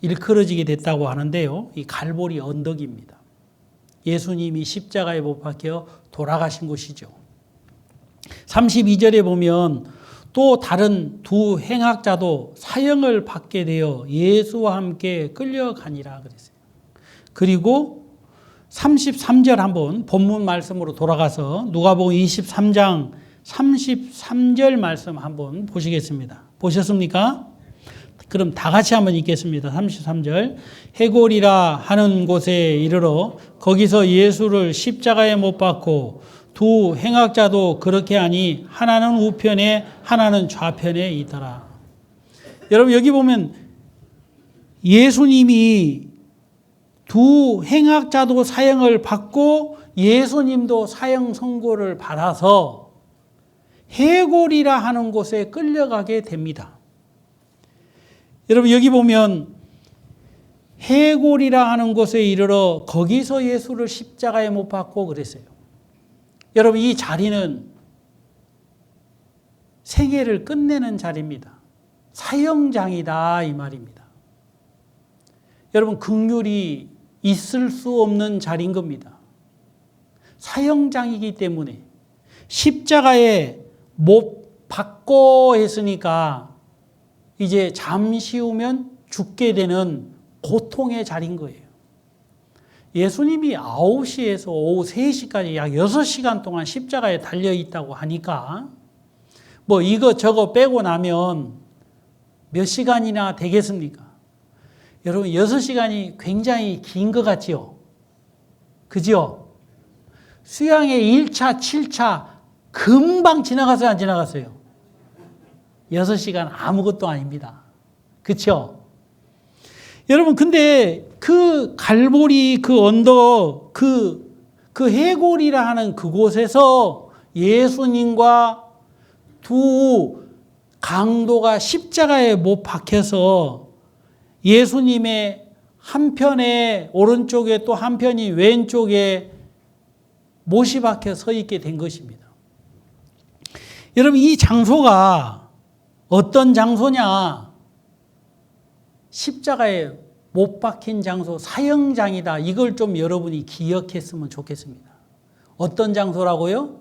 일컬어지게 됐다고 하는데요. 이 갈보리 언덕입니다. 예수님이 십자가에 못 박혀 돌아가신 곳이죠. 32절에 보면 또 다른 두 행악자도 사형을 받게 되어 예수와 함께 끌려가니라 그랬어요. 그리고 33절 한번 본문 말씀으로 돌아가서 누가복음 23장 33절 말씀 한번 보시겠습니다. 보셨습니까? 그럼 다 같이 한번 읽겠습니다. 33절. 해골이라 하는 곳에 이르러 거기서 예수를 십자가에 못 박고 두 행악자도 그렇게 하니 하나는 우편에 하나는 좌편에 있더라. 여러분 여기 보면 예수님이 두 행악자도 사형을 받고 예수님도 사형 선고를 받아서 해골이라 하는 곳에 끌려가게 됩니다. 여러분 여기 보면 해골이라 하는 곳에 이르러 거기서 예수를 십자가에 못 박고 그랬어요. 여러분 이 자리는 생애를 끝내는 자리입니다. 사형장이다 이 말입니다. 여러분 긍휼이 있을 수 없는 자리인 겁니다. 사형장이기 때문에 십자가에 못 박고 했으니까 이제 잠시 후면 죽게 되는 고통의 자리인 거예요. 예수님이 9시에서 오후 3시까지 약 6시간 동안 십자가에 달려 있다고 하니까 뭐 이거 저거 빼고 나면 몇 시간이나 되겠습니까? 여러분 6시간이 굉장히 긴 것 같지요? 그죠? 수양의 1차, 7차 금방 지나갔어요? 안 지나갔어요? 6시간 아무것도 아닙니다. 그렇죠? 여러분 근데 그 갈보리 그 언덕 그 해골이라 하는 그곳에서 예수님과 두 강도가 십자가에 못 박혀서 예수님의 한편에 오른쪽에 또 한편이 왼쪽에 못이 박혀 서 있게 된 것입니다. 여러분 이 장소가 어떤 장소냐? 십자가에 못 박힌 장소, 사형장이다. 이걸 좀 여러분이 기억했으면 좋겠습니다. 어떤 장소라고요?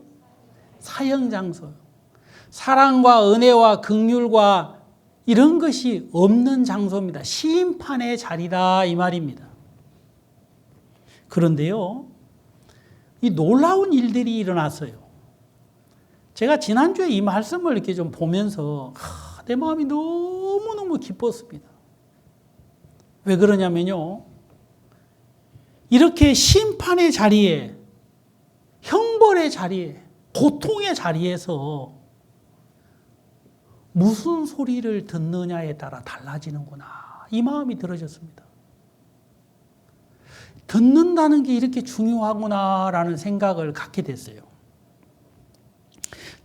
사형장소. 사랑과 은혜와 긍휼과 이런 것이 없는 장소입니다. 심판의 자리다 이 말입니다. 그런데요, 이 놀라운 일들이 일어났어요. 제가 지난주에 이 말씀을 이렇게 좀 보면서 내 마음이 너무너무 기뻤습니다. 왜 그러냐면요, 이렇게 심판의 자리에, 형벌의 자리에, 고통의 자리에서 무슨 소리를 듣느냐에 따라 달라지는구나. 이 마음이 들어졌습니다. 듣는다는 게 이렇게 중요하구나라는 생각을 갖게 됐어요.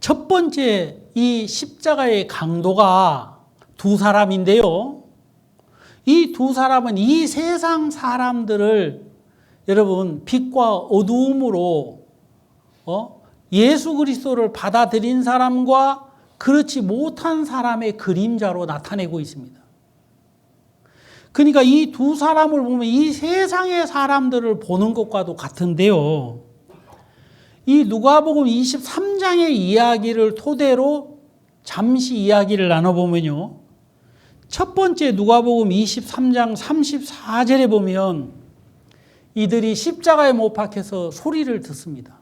첫 번째, 이 십자가의 강도가 두 사람인데요. 이 두 사람은 이 세상 사람들을 여러분 빛과 어두움으로 예수 그리스도를 받아들인 사람과 그렇지 못한 사람의 그림자로 나타내고 있습니다. 그러니까 이 두 사람을 보면 이 세상의 사람들을 보는 것과도 같은데요. 이 누가복음 23장의 이야기를 토대로 잠시 이야기를 나눠보면요. 첫 번째 누가복음 23장 34절에 보면 이들이 십자가에 못 박혀서 소리를 듣습니다.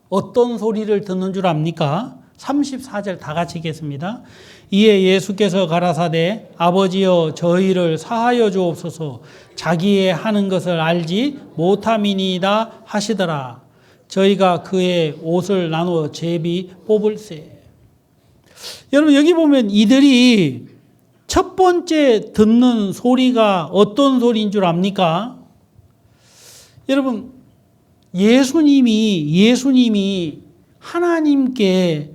어떤 소리를 듣는 줄 압니까? 34절 다 같이 읽겠습니다. 이에 예수께서 가라사대 아버지여 저희를 사하여 주옵소서 자기의 하는 것을 알지 못함이니이다 하시더라. 저희가 그의 옷을 나누어 제비 뽑을세. 여러분 여기 보면 이들이 첫 번째 듣는 소리가 어떤 소리인 줄 압니까? 여러분 예수님이 하나님께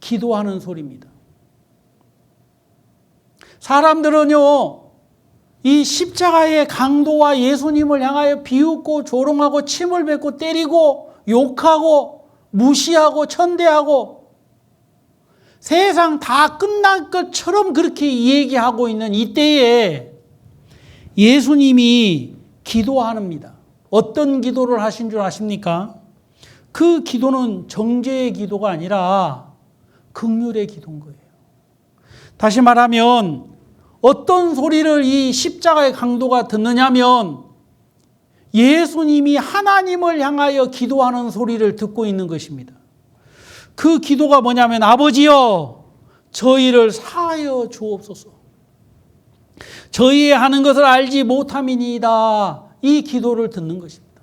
기도하는 소리입니다. 사람들은요, 이 십자가의 강도와 예수님을 향하여 비웃고 조롱하고 침을 뱉고 때리고 욕하고 무시하고 천대하고 세상 다 끝날 것처럼 그렇게 얘기하고 있는 이때에 예수님이 기도합니다. 어떤 기도를 하신 줄 아십니까? 그 기도는 정죄의 기도가 아니라 긍휼의 기도인 거예요. 다시 말하면 어떤 소리를 이 십자가의 강도가 듣느냐면 예수님이 하나님을 향하여 기도하는 소리를 듣고 있는 것입니다. 그 기도가 뭐냐면 아버지여 저희를 사하여 주옵소서. 저희의 하는 것을 알지 못함이니이다. 이 기도를 듣는 것입니다.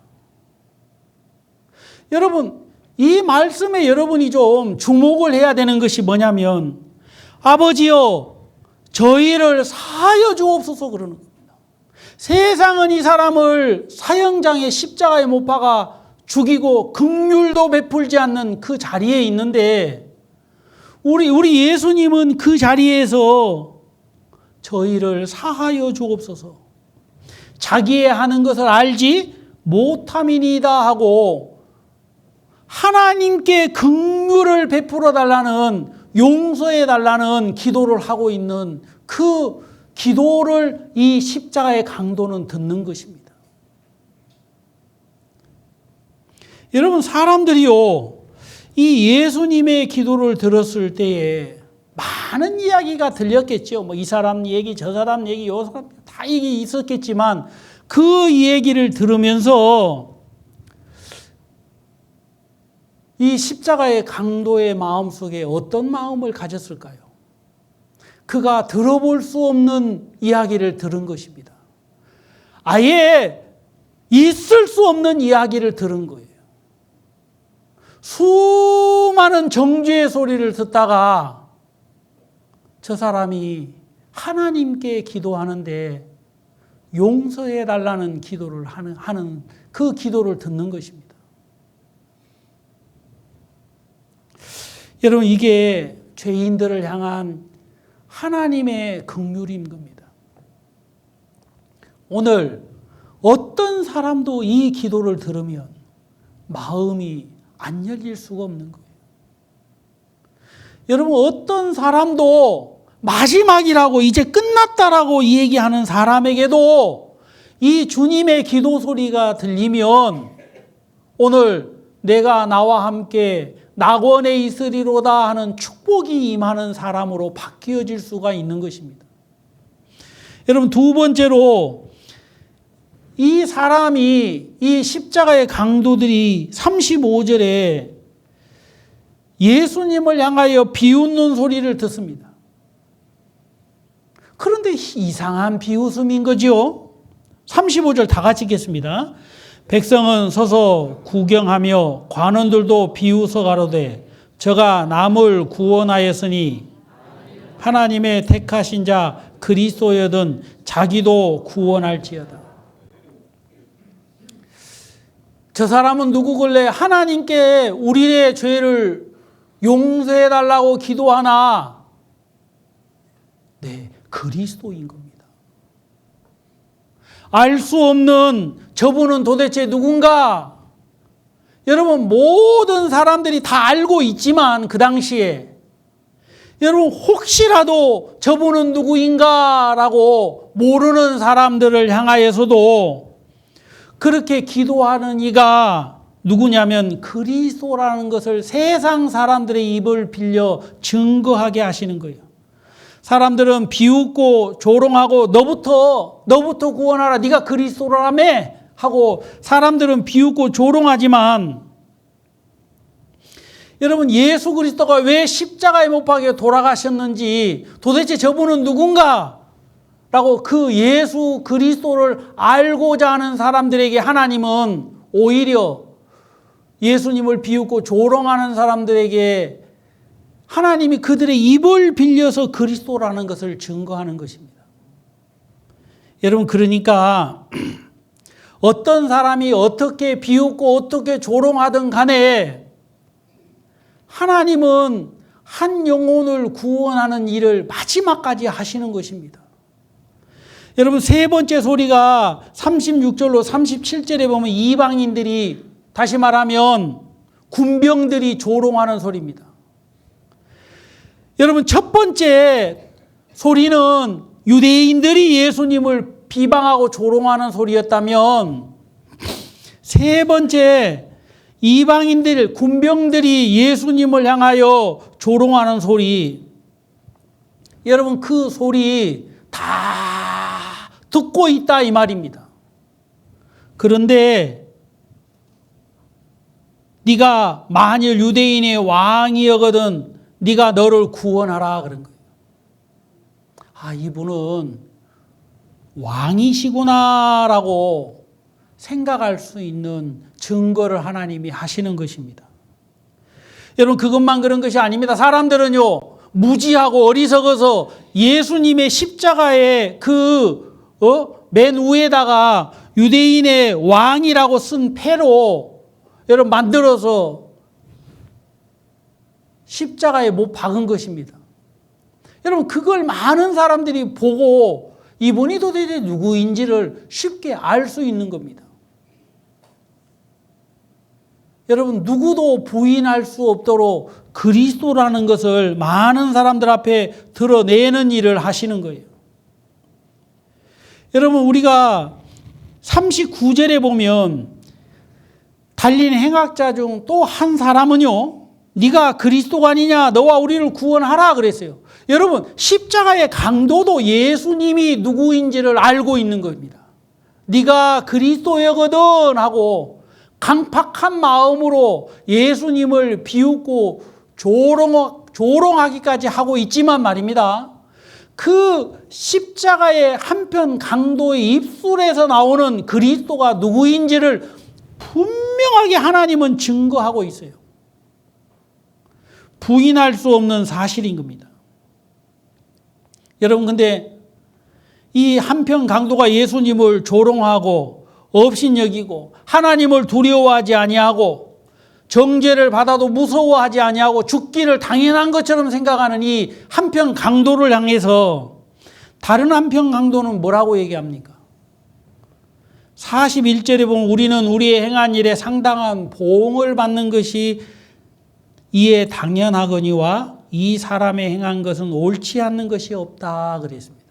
여러분 이 말씀에 여러분이 좀 주목을 해야 되는 것이 뭐냐면 아버지여 저희를 사하여 주옵소서 그러는 겁니다. 세상은 이 사람을 사형장에 십자가에 못 박아 죽이고 긍휼도 베풀지 않는 그 자리에 있는데 우리 예수님은 그 자리에서 저희를 사하여 주옵소서. 자기의 하는 것을 알지 못함이니이다 하고 하나님께 긍휼을 베풀어 달라는, 용서해 달라는 기도를 하고 있는 그 기도를 이 십자가의 강도는 듣는 것입니다. 여러분, 사람들이요, 이 예수님의 기도를 들었을 때에 많은 이야기가 들렸겠죠. 뭐 이 사람 얘기, 저 사람 얘기, 요 사람 다 얘기 있었겠지만 그 얘기를 들으면서 이 십자가의 강도의 마음속에 어떤 마음을 가졌을까요? 그가 들어볼 수 없는 이야기를 들은 것입니다. 아예 있을 수 없는 이야기를 들은 거예요. 수많은 정죄의 소리를 듣다가 저 사람이 하나님께 기도하는데 용서해 달라는 기도를 하는 그 기도를 듣는 것입니다. 여러분, 이게 죄인들을 향한 하나님의 긍휼인 겁니다. 오늘 어떤 사람도 이 기도를 들으면 마음이 안 열릴 수가 없는 거예요. 여러분, 어떤 사람도 마지막이라고 이제 끝났다라고 얘기하는 사람에게도 이 주님의 기도 소리가 들리면 오늘 내가 나와 함께 낙원에 있으리로다 하는 축복이 임하는 사람으로 바뀌어질 수가 있는 것입니다. 여러분, 두 번째로 이 사람이, 이 십자가의 강도들이 35절에 예수님을 향하여 비웃는 소리를 듣습니다. 그런데 이상한 비웃음인 거죠. 35절 다 같이 읽겠습니다. 백성은 서서 구경하며 관원들도 비웃어 가로되 저가 남을 구원하였으니 하나님의 택하신 자 그리스도여든 자기도 구원할지어다. 저 사람은 누구길래 하나님께 우리의 죄를 용서해 달라고 기도하나? 네, 그리스도인 겁니다. 알 수 없는 저분은 도대체 누군가? 여러분, 모든 사람들이 다 알고 있지만 그 당시에 여러분, 혹시라도 저분은 누구인가라고 모르는 사람들을 향하여서도 그렇게 기도하는 이가 누구냐면 그리스도라는 것을 세상 사람들의 입을 빌려 증거하게 하시는 거예요. 사람들은 비웃고 조롱하고 너부터 구원하라, 네가 그리스도라며 하고 사람들은 비웃고 조롱하지만 여러분, 예수 그리스도가 왜 십자가에 못 박혀 돌아가셨는지, 도대체 저분은 누군가 라고 그 예수 그리스도를 알고자 하는 사람들에게 하나님은 오히려 예수님을 비웃고 조롱하는 사람들에게 하나님이 그들의 입을 빌려서 그리스도라는 것을 증거하는 것입니다. 여러분, 그러니까 어떤 사람이 어떻게 비웃고 어떻게 조롱하든 간에 하나님은 한 영혼을 구원하는 일을 마지막까지 하시는 것입니다. 여러분, 세 번째 소리가 36절로 37절에 보면 이방인들이, 다시 말하면 군병들이 조롱하는 소리입니다. 여러분, 첫 번째 소리는 유대인들이 예수님을 비방하고 조롱하는 소리였다면 세 번째 이방인들, 군병들이 예수님을 향하여 조롱하는 소리, 여러분, 그 소리 다 듣고 있다 이 말입니다. 그런데 네가 만일 유대인의 왕이여거든 네가 너를 구원하라 그런 거예요. 아, 이분은 왕이시구나라고 생각할 수 있는 증거를 하나님이 하시는 것입니다. 여러분, 그것만 그런 것이 아닙니다. 사람들은요, 무지하고 어리석어서 예수님의 십자가의 맨 위에다가 유대인의 왕이라고 쓴 패로 여러분 만들어서 십자가에 못 박은 것입니다. 여러분, 그걸 많은 사람들이 보고 이분이 도대체 누구인지를 쉽게 알 수 있는 겁니다. 여러분, 누구도 부인할 수 없도록 그리스도라는 것을 많은 사람들 앞에 드러내는 일을 하시는 거예요. 여러분, 우리가 39절에 보면 달린 행악자 중 또 한 사람은요, 네가 그리스도가 아니냐, 너와 우리를 구원하라 그랬어요. 여러분, 십자가의 강도도 예수님이 누구인지를 알고 있는 겁니다. 네가 그리스도여거든 하고 강팍한 마음으로 예수님을 비웃고 조롱하기까지 하고 있지만 말입니다. 그 십자가의 한편 강도의 입술에서 나오는 그리스도가 누구인지를 분명하게 하나님은 증거하고 있어요. 부인할 수 없는 사실인 겁니다. 여러분, 근데 이 한편 강도가 예수님을 조롱하고 업신여기고 하나님을 두려워하지 아니하고 정죄를 받아도 무서워하지 아니하고 죽기를 당연한 것처럼 생각하는 이 한편 강도를 향해서 다른 한편 강도는 뭐라고 얘기합니까? 41절에 보면 우리는 우리의 행한 일에 상당한 보응을 받는 것이 이에 당연하거니와 이 사람의 행한 것은 옳지 않는 것이 없다 그랬습니다.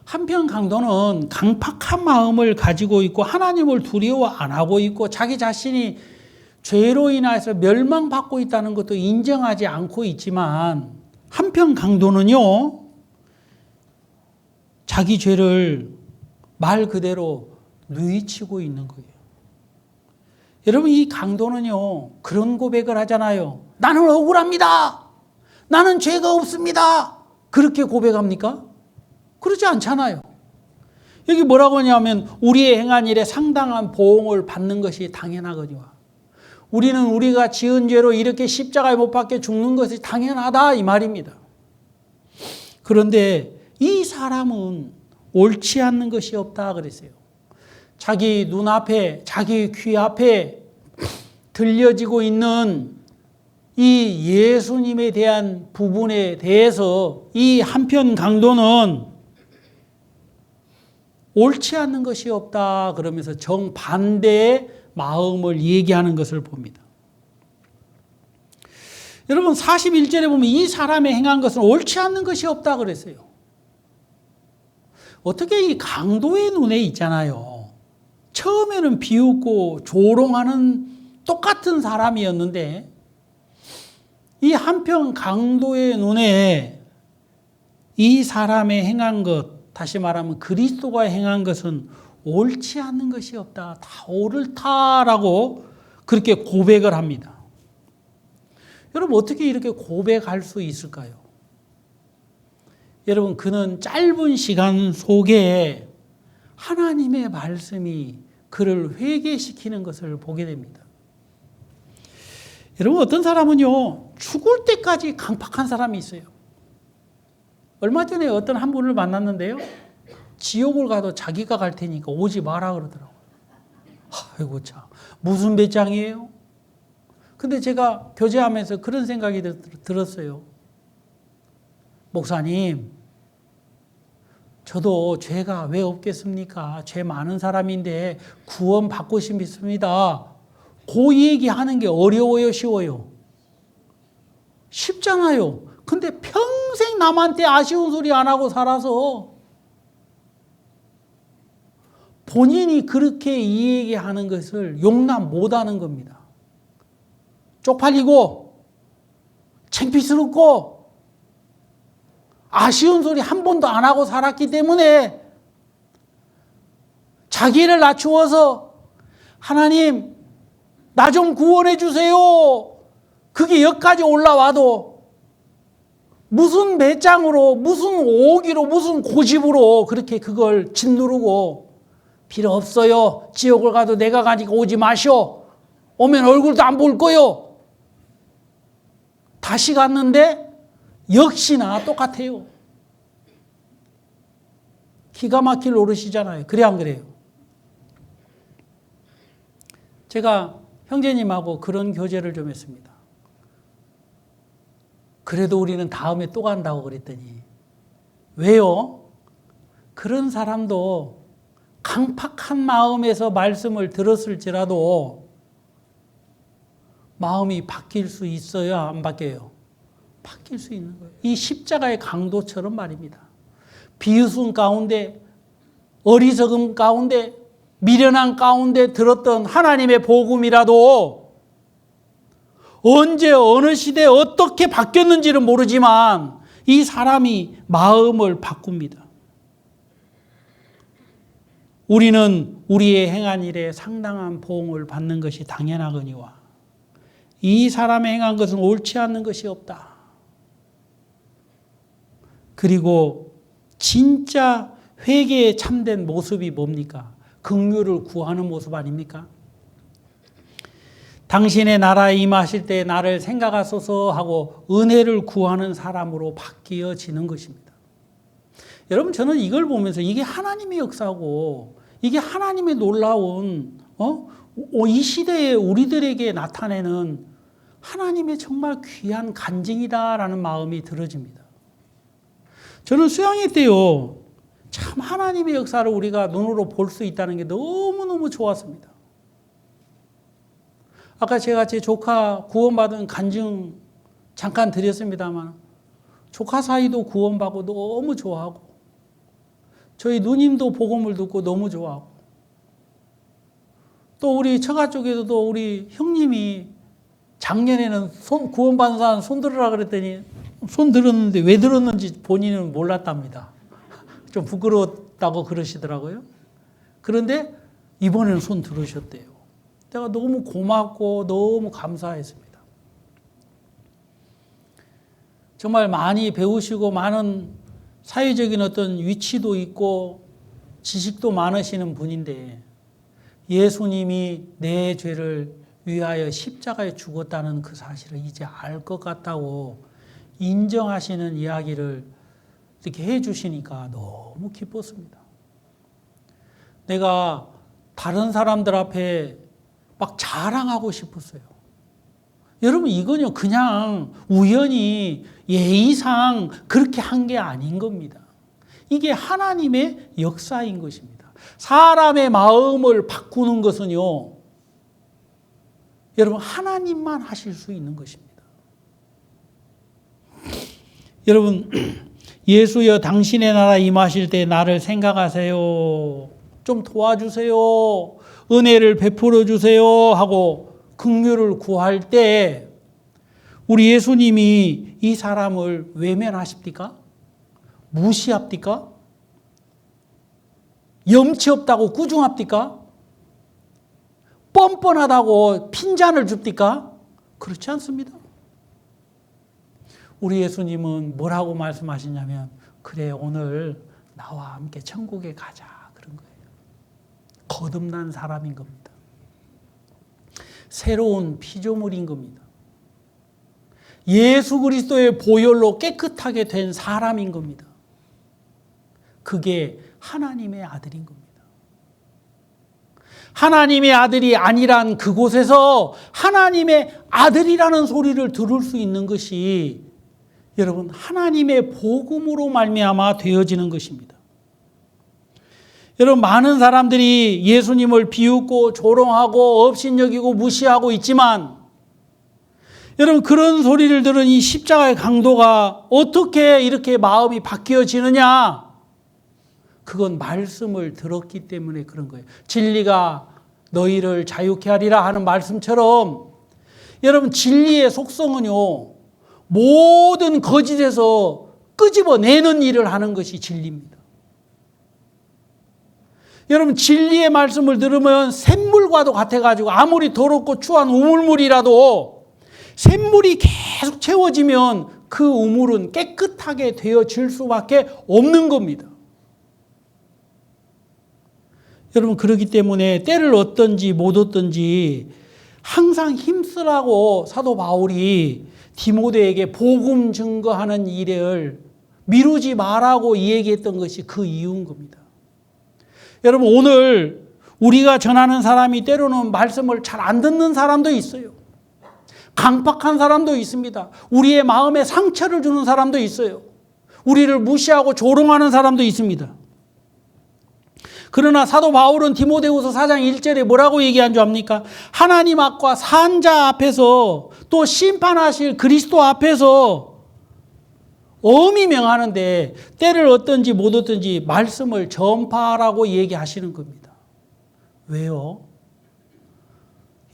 한편 강도는 강팍한 마음을 가지고 있고 하나님을 두려워 안 하고 있고 자기 자신이 죄로 인해서 멸망받고 있다는 것도 인정하지 않고 있지만, 한편 강도는요, 자기 죄를 말 그대로 누이치고 있는 거예요. 여러분, 이 강도는요, 그런 고백을 하잖아요. 나는 억울합니다. 나는 죄가 없습니다. 그렇게 고백합니까? 그렇지 않잖아요. 여기 뭐라고 하냐면 우리의 행한 일에 상당한 보응을 받는 것이 당연하거니와 우리는 우리가 지은 죄로 이렇게 십자가에 못 박혀 죽는 것이 당연하다 이 말입니다. 그런데 이 사람은 옳지 않는 것이 없다 그랬어요. 자기 눈앞에, 자기 귀 앞에 들려지고 있는 이 예수님에 대한 부분에 대해서 이 한편 강도는 옳지 않는 것이 없다 그러면서 정반대의 마음을 얘기하는 것을 봅니다. 여러분, 41절에 보면 이 사람의 행한 것은 옳지 않는 것이 없다 그랬어요. 어떻게 이 강도의 눈에 있잖아요. 처음에는 비웃고 조롱하는 똑같은 사람이었는데 이 한편 강도의 눈에 이 사람의 행한 것, 다시 말하면 그리스도가 행한 것은 옳지 않는 것이 없다. 다 옳다라고 그렇게 고백을 합니다. 여러분, 어떻게 이렇게 고백할 수 있을까요? 여러분, 그는 짧은 시간 속에 하나님의 말씀이 그를 회개시키는 것을 보게 됩니다. 여러분, 어떤 사람은요, 죽을 때까지 강팍한 사람이 있어요. 얼마 전에 어떤 한 분을 만났는데요, 지옥을 가도 자기가 갈 테니까 오지 마라 그러더라고요. 아이고 참, 무슨 배짱이에요? 근데 제가 교제하면서 그런 생각이 들었어요. 목사님, 저도 죄가 왜 없겠습니까? 죄 많은 사람인데 구원 받고 싶습니다. 그 얘기하는 게 어려워요, 쉬워요? 쉽잖아요. 근데 평생 남한테 아쉬운 소리 안 하고 살아서 본인이 그렇게 이 얘기하는 것을 용납 못하는 겁니다. 쪽팔리고 창피스럽고 아쉬운 소리 한 번도 안 하고 살았기 때문에 자기를 낮추어서 하나님 나 좀 구원해 주세요. 그게 여기까지 올라와도 무슨 배짱으로, 무슨 오기로, 무슨 고집으로 그렇게 그걸 짓누르고 필요 없어요. 지옥을 가도 내가 가니까 오지 마시오. 오면 얼굴도 안 볼 거요. 다시 갔는데 역시나 똑같아요. 기가 막힐 노릇이잖아요. 그래 안 그래요? 제가 형제님하고 그런 교제를 좀 했습니다. 그래도 우리는 다음에 또 간다고 그랬더니 왜요? 그런 사람도 강팍한 마음에서 말씀을 들었을지라도 마음이 바뀔 수 있어야 안 바뀌어요? 바뀔 수 있는 거예요. 이 십자가의 강도처럼 말입니다. 비웃음 가운데, 어리석음 가운데, 미련한 가운데 들었던 하나님의 복음이라도 언제 어느 시대에 어떻게 바뀌었는지는 모르지만 이 사람이 마음을 바꿉니다. 우리는 우리의 행한 일에 상당한 보응을 받는 것이 당연하거니와 이 사람의 행한 것은 옳지 않는 것이 없다. 그리고 진짜 회개에 참된 모습이 뭡니까? 긍휼을 구하는 모습 아닙니까? 당신의 나라에 임하실 때 나를 생각하소서 하고 은혜를 구하는 사람으로 바뀌어지는 것입니다. 여러분, 저는 이걸 보면서 이게 하나님의 역사고 이게 하나님의 놀라운 이 시대에 우리들에게 나타내는 하나님의 정말 귀한 간증이다라는 마음이 들어집니다. 저는 수양회 때요, 참 하나님의 역사를 우리가 눈으로 볼 수 있다는 게 너무너무 좋았습니다. 아까 제가 제 조카 구원받은 간증 잠깐 드렸습니다만 조카 사이도 구원받고 너무 좋아하고 저희 누님도 복음을 듣고 너무 좋아하고 또 우리 처가 쪽에서도 우리 형님이 작년에는 구원받은 사람 손 들으라 그랬더니 손 들었는데 왜 들었는지 본인은 몰랐답니다. 좀 부끄러웠다고 그러시더라고요. 그런데 이번에는 손 들으셨대요. 제가 너무 고맙고 너무 감사했습니다. 정말 많이 배우시고 많은 사회적인 어떤 위치도 있고 지식도 많으시는 분인데 예수님이 내 죄를 위하여 십자가에 죽었다는 그 사실을 이제 알 것 같다고 인정하시는 이야기를 이렇게 해 주시니까 너무 기뻤습니다. 내가 다른 사람들 앞에 막 자랑하고 싶었어요. 여러분, 이건요 그냥 우연히 예의상 그렇게 한 게 아닌 겁니다. 이게 하나님의 역사인 것입니다. 사람의 마음을 바꾸는 것은요, 여러분 하나님만 하실 수 있는 것입니다. 여러분, 예수여 당신의 나라 임하실 때 나를 생각하세요. 좀 도와주세요. 은혜를 베풀어 주세요 하고 긍휼을 구할 때 우리 예수님이 이 사람을 외면하십니까? 무시합니까? 염치 없다고 꾸중합니까? 뻔뻔하다고 핀잔을 줍니까? 그렇지 않습니다. 우리 예수님은 뭐라고 말씀하시냐면 그래 오늘 나와 함께 천국에 가자 그런 거예요. 거듭난 사람인 겁니다. 새로운 피조물인 겁니다. 예수 그리스도의 보혈로 깨끗하게 된 사람인 겁니다. 그게 하나님의 아들인 겁니다. 하나님의 아들이 아니란 그곳에서 하나님의 아들이라는 소리를 들을 수 있는 것이 여러분 하나님의 복음으로 말미암아 되어지는 것입니다. 여러분, 많은 사람들이 예수님을 비웃고 조롱하고 업신여기고 무시하고 있지만 여러분, 그런 소리를 들은 이 십자가의 강도가 어떻게 이렇게 마음이 바뀌어지느냐? 그건 말씀을 들었기 때문에 그런 거예요. 진리가 너희를 자유케 하리라 하는 말씀처럼 여러분, 진리의 속성은요, 모든 거짓에서 끄집어내는 일을 하는 것이 진리입니다. 여러분, 진리의 말씀을 들으면 샘물과도 같아가지고 아무리 더럽고 추한 우물물이라도 샘물이 계속 채워지면 그 우물은 깨끗하게 되어질 수밖에 없는 겁니다. 여러분, 그렇기 때문에 때를 얻든지 못 얻든지 항상 힘쓰라고 사도 바울이 디모데에게 복음 증거하는 일을 미루지 말라고 얘기했던 것이 그 이유인 겁니다. 여러분, 오늘 우리가 전하는 사람이 때로는 말씀을 잘 안 듣는 사람도 있어요. 강팍한 사람도 있습니다. 우리의 마음에 상처를 주는 사람도 있어요. 우리를 무시하고 조롱하는 사람도 있습니다. 그러나 사도 바울은 디모데후서 4장 1절에 뭐라고 얘기한 줄 압니까? 하나님 앞과 산자 앞에서 또 심판하실 그리스도 앞에서 엄히 명하는데 때를 얻든지 못 얻든지 말씀을 전파하라고 얘기하시는 겁니다. 왜요?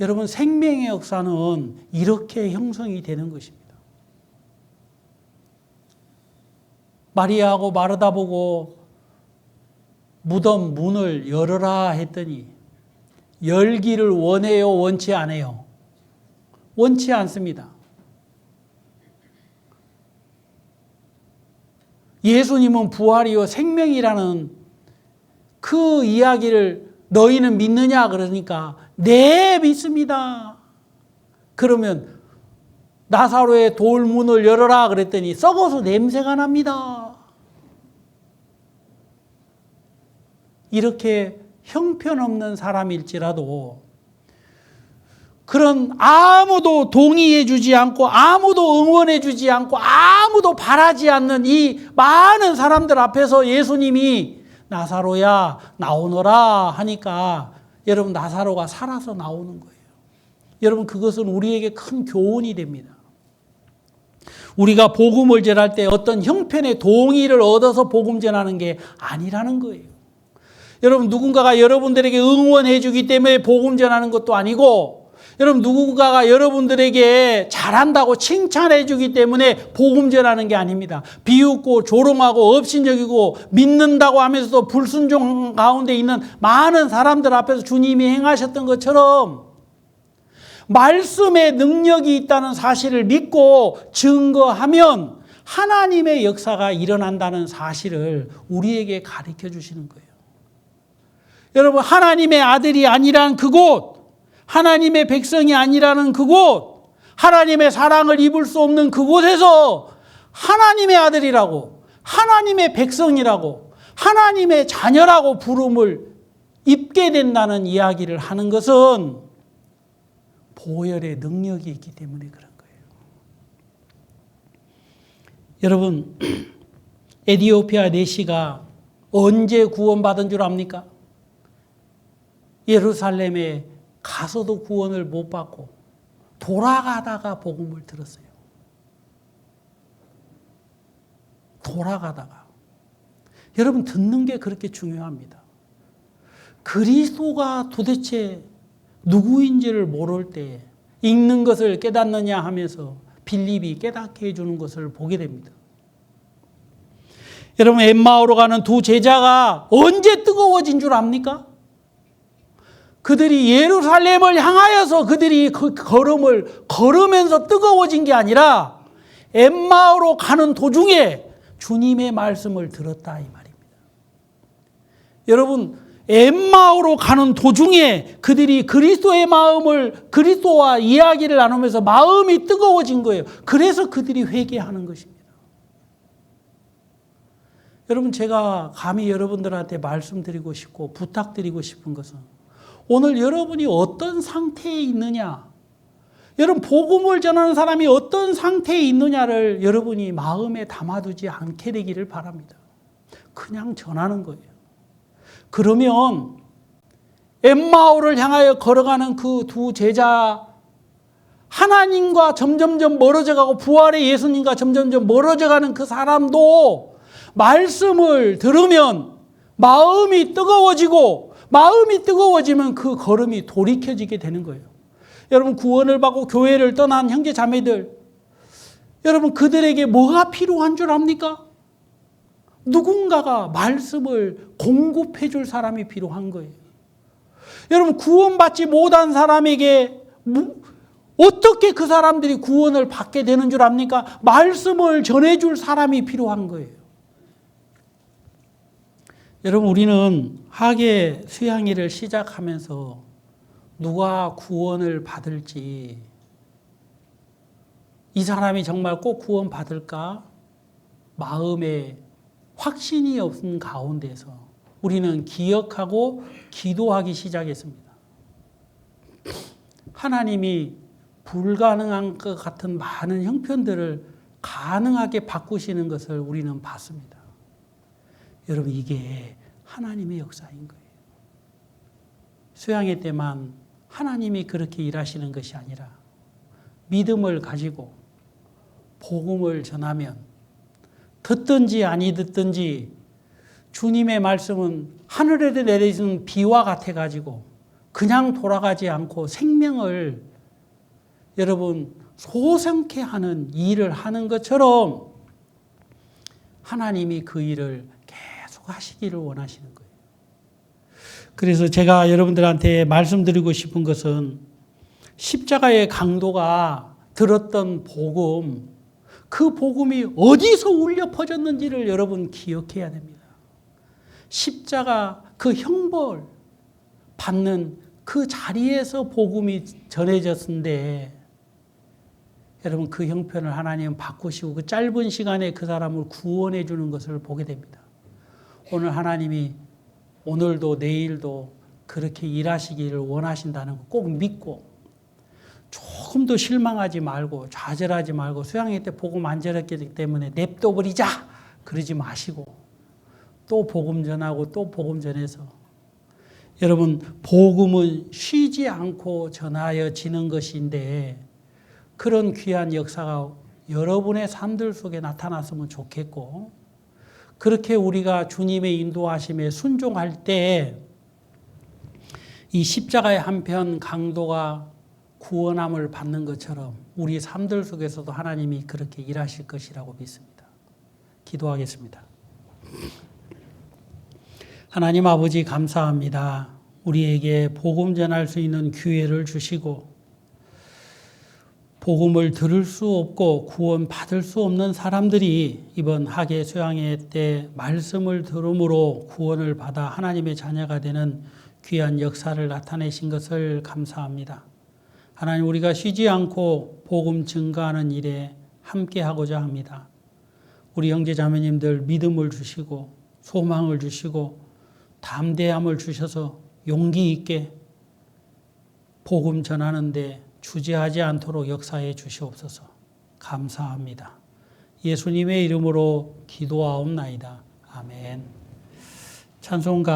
여러분, 생명의 역사는 이렇게 형성이 되는 것입니다. 마리아하고 마르다 보고 무덤 문을 열어라 했더니 열기를 원해요? 원치 않아요? 원치 않습니다. 예수님은 부활이요 생명이라는 그 이야기를 너희는 믿느냐? 그러니까 네, 믿습니다. 그러면 나사로의 돌문을 열어라 그랬더니 썩어서 냄새가 납니다. 이렇게 형편없는 사람일지라도 그런 아무도 동의해 주지 않고 아무도 응원해 주지 않고 아무도 바라지 않는 이 많은 사람들 앞에서 예수님이 나사로야 나오너라 하니까 여러분, 나사로가 살아서 나오는 거예요. 여러분, 그것은 우리에게 큰 교훈이 됩니다. 우리가 복음을 전할 때 어떤 형편의 동의를 얻어서 복음 전하는 게 아니라는 거예요. 여러분, 누군가가 여러분들에게 응원해 주기 때문에 복음 전하는 것도 아니고, 여러분, 누군가가 여러분들에게 잘한다고 칭찬해 주기 때문에 복음 전하는 게 아닙니다. 비웃고 조롱하고 업신여기고 믿는다고 하면서도 불순종 가운데 있는 많은 사람들 앞에서 주님이 행하셨던 것처럼 말씀의 능력이 있다는 사실을 믿고 증거하면 하나님의 역사가 일어난다는 사실을 우리에게 가르쳐 주시는 거예요. 여러분, 하나님의 아들이 아니란 그곳, 하나님의 백성이 아니라는 그곳, 하나님의 사랑을 입을 수 없는 그곳에서 하나님의 아들이라고, 하나님의 백성이라고, 하나님의 자녀라고 부름을 입게 된다는 이야기를 하는 것은 보혈의 능력이 있기 때문에 그런 거예요. 여러분, 에티오피아 내시가 언제 구원받은 줄 압니까? 예루살렘에 가서도 구원을 못 받고 돌아가다가 복음을 들었어요. 돌아가다가. 여러분, 듣는 게 그렇게 중요합니다. 그리스도가 도대체 누구인지를 모를 때 읽는 것을 깨닫느냐 하면서 빌립이 깨닫게 해주는 것을 보게 됩니다. 여러분, 엠마오로 가는 두 제자가 언제 뜨거워진 줄 압니까? 그들이 예루살렘을 향하여서 그들이 그 걸음을 걸으면서 뜨거워진 게 아니라 엠마오로 가는 도중에 주님의 말씀을 들었다 이 말입니다. 여러분, 엠마오로 가는 도중에 그들이 그리스도의 마음을, 그리스도와 이야기를 나누면서 마음이 뜨거워진 거예요. 그래서 그들이 회개하는 것입니다. 여러분, 제가 감히 여러분들한테 말씀드리고 싶고 부탁드리고 싶은 것은 오늘 여러분이 어떤 상태에 있느냐, 여러분 복음을 전하는 사람이 어떤 상태에 있느냐를 여러분이 마음에 담아두지 않게 되기를 바랍니다. 그냥 전하는 거예요. 그러면 엠마오를 향하여 걸어가는 그 두 제자, 하나님과 점점점 멀어져가고 부활의 예수님과 점점점 멀어져가는 그 사람도 말씀을 들으면 마음이 뜨거워지고, 마음이 뜨거워지면 그 걸음이 돌이켜지게 되는 거예요. 여러분, 구원을 받고 교회를 떠난 형제 자매들, 여러분 그들에게 뭐가 필요한 줄 압니까? 누군가가 말씀을 공급해 줄 사람이 필요한 거예요. 여러분, 구원받지 못한 사람에게 어떻게 그 사람들이 구원을 받게 되는 줄 압니까? 말씀을 전해줄 사람이 필요한 거예요. 여러분, 우리는 학예 수양회를 시작하면서 누가 구원을 받을지, 이 사람이 정말 꼭 구원 받을까? 마음에 확신이 없는 가운데서 우리는 기억하고 기도하기 시작했습니다. 하나님이 불가능한 것 같은 많은 형편들을 가능하게 바꾸시는 것을 우리는 봤습니다. 여러분, 이게 하나님의 역사인 거예요. 수양회 때만 하나님이 그렇게 일하시는 것이 아니라 믿음을 가지고 복음을 전하면 듣든지 아니 듣든지 주님의 말씀은 하늘에 내리는 비와 같아가지고 그냥 돌아가지 않고 생명을 여러분 소생케 하는 일을 하는 것처럼 하나님이 그 일을 계속 하시기를 원하시는 거예요. 그래서 제가 여러분들한테 말씀드리고 싶은 것은 십자가의 강도가 들었던 복음, 그 복음이 어디서 울려 퍼졌는지를 여러분 기억해야 됩니다. 십자가 그 형벌 받는 그 자리에서 복음이 전해졌는데 여러분 그 형편을 하나님은 바꾸시고 그 짧은 시간에 그 사람을 구원해 주는 것을 보게 됩니다. 오늘 하나님이 오늘도 내일도 그렇게 일하시기를 원하신다는 거 꼭 믿고 조금도 실망하지 말고 좌절하지 말고 수양회 때 복음 안 전했기 때문에 냅둬 버리자 그러지 마시고 또 복음 전하고 또 복음 전해서 여러분 복음은 쉬지 않고 전하여지는 것인데 그런 귀한 역사가 여러분의 삶들 속에 나타났으면 좋겠고 그렇게 우리가 주님의 인도하심에 순종할 때 이 십자가의 한편 강도가 구원함을 받는 것처럼 우리 삶들 속에서도 하나님이 그렇게 일하실 것이라고 믿습니다. 기도하겠습니다. 하나님 아버지 감사합니다. 우리에게 복음 전할 수 있는 기회를 주시고 복음을 들을 수 없고 구원 받을 수 없는 사람들이 이번 학예 수양회 때 말씀을 들음으로 구원을 받아 하나님의 자녀가 되는 귀한 역사를 나타내신 것을 감사합니다. 하나님 우리가 쉬지 않고 복음 증거하는 일에 함께하고자 합니다. 우리 형제 자매님들 믿음을 주시고 소망을 주시고 담대함을 주셔서 용기 있게 복음 전하는데 주저하지 않도록 역사해 주시옵소서. 감사합니다. 예수님의 이름으로 기도하옵나이다. 아멘. 찬송가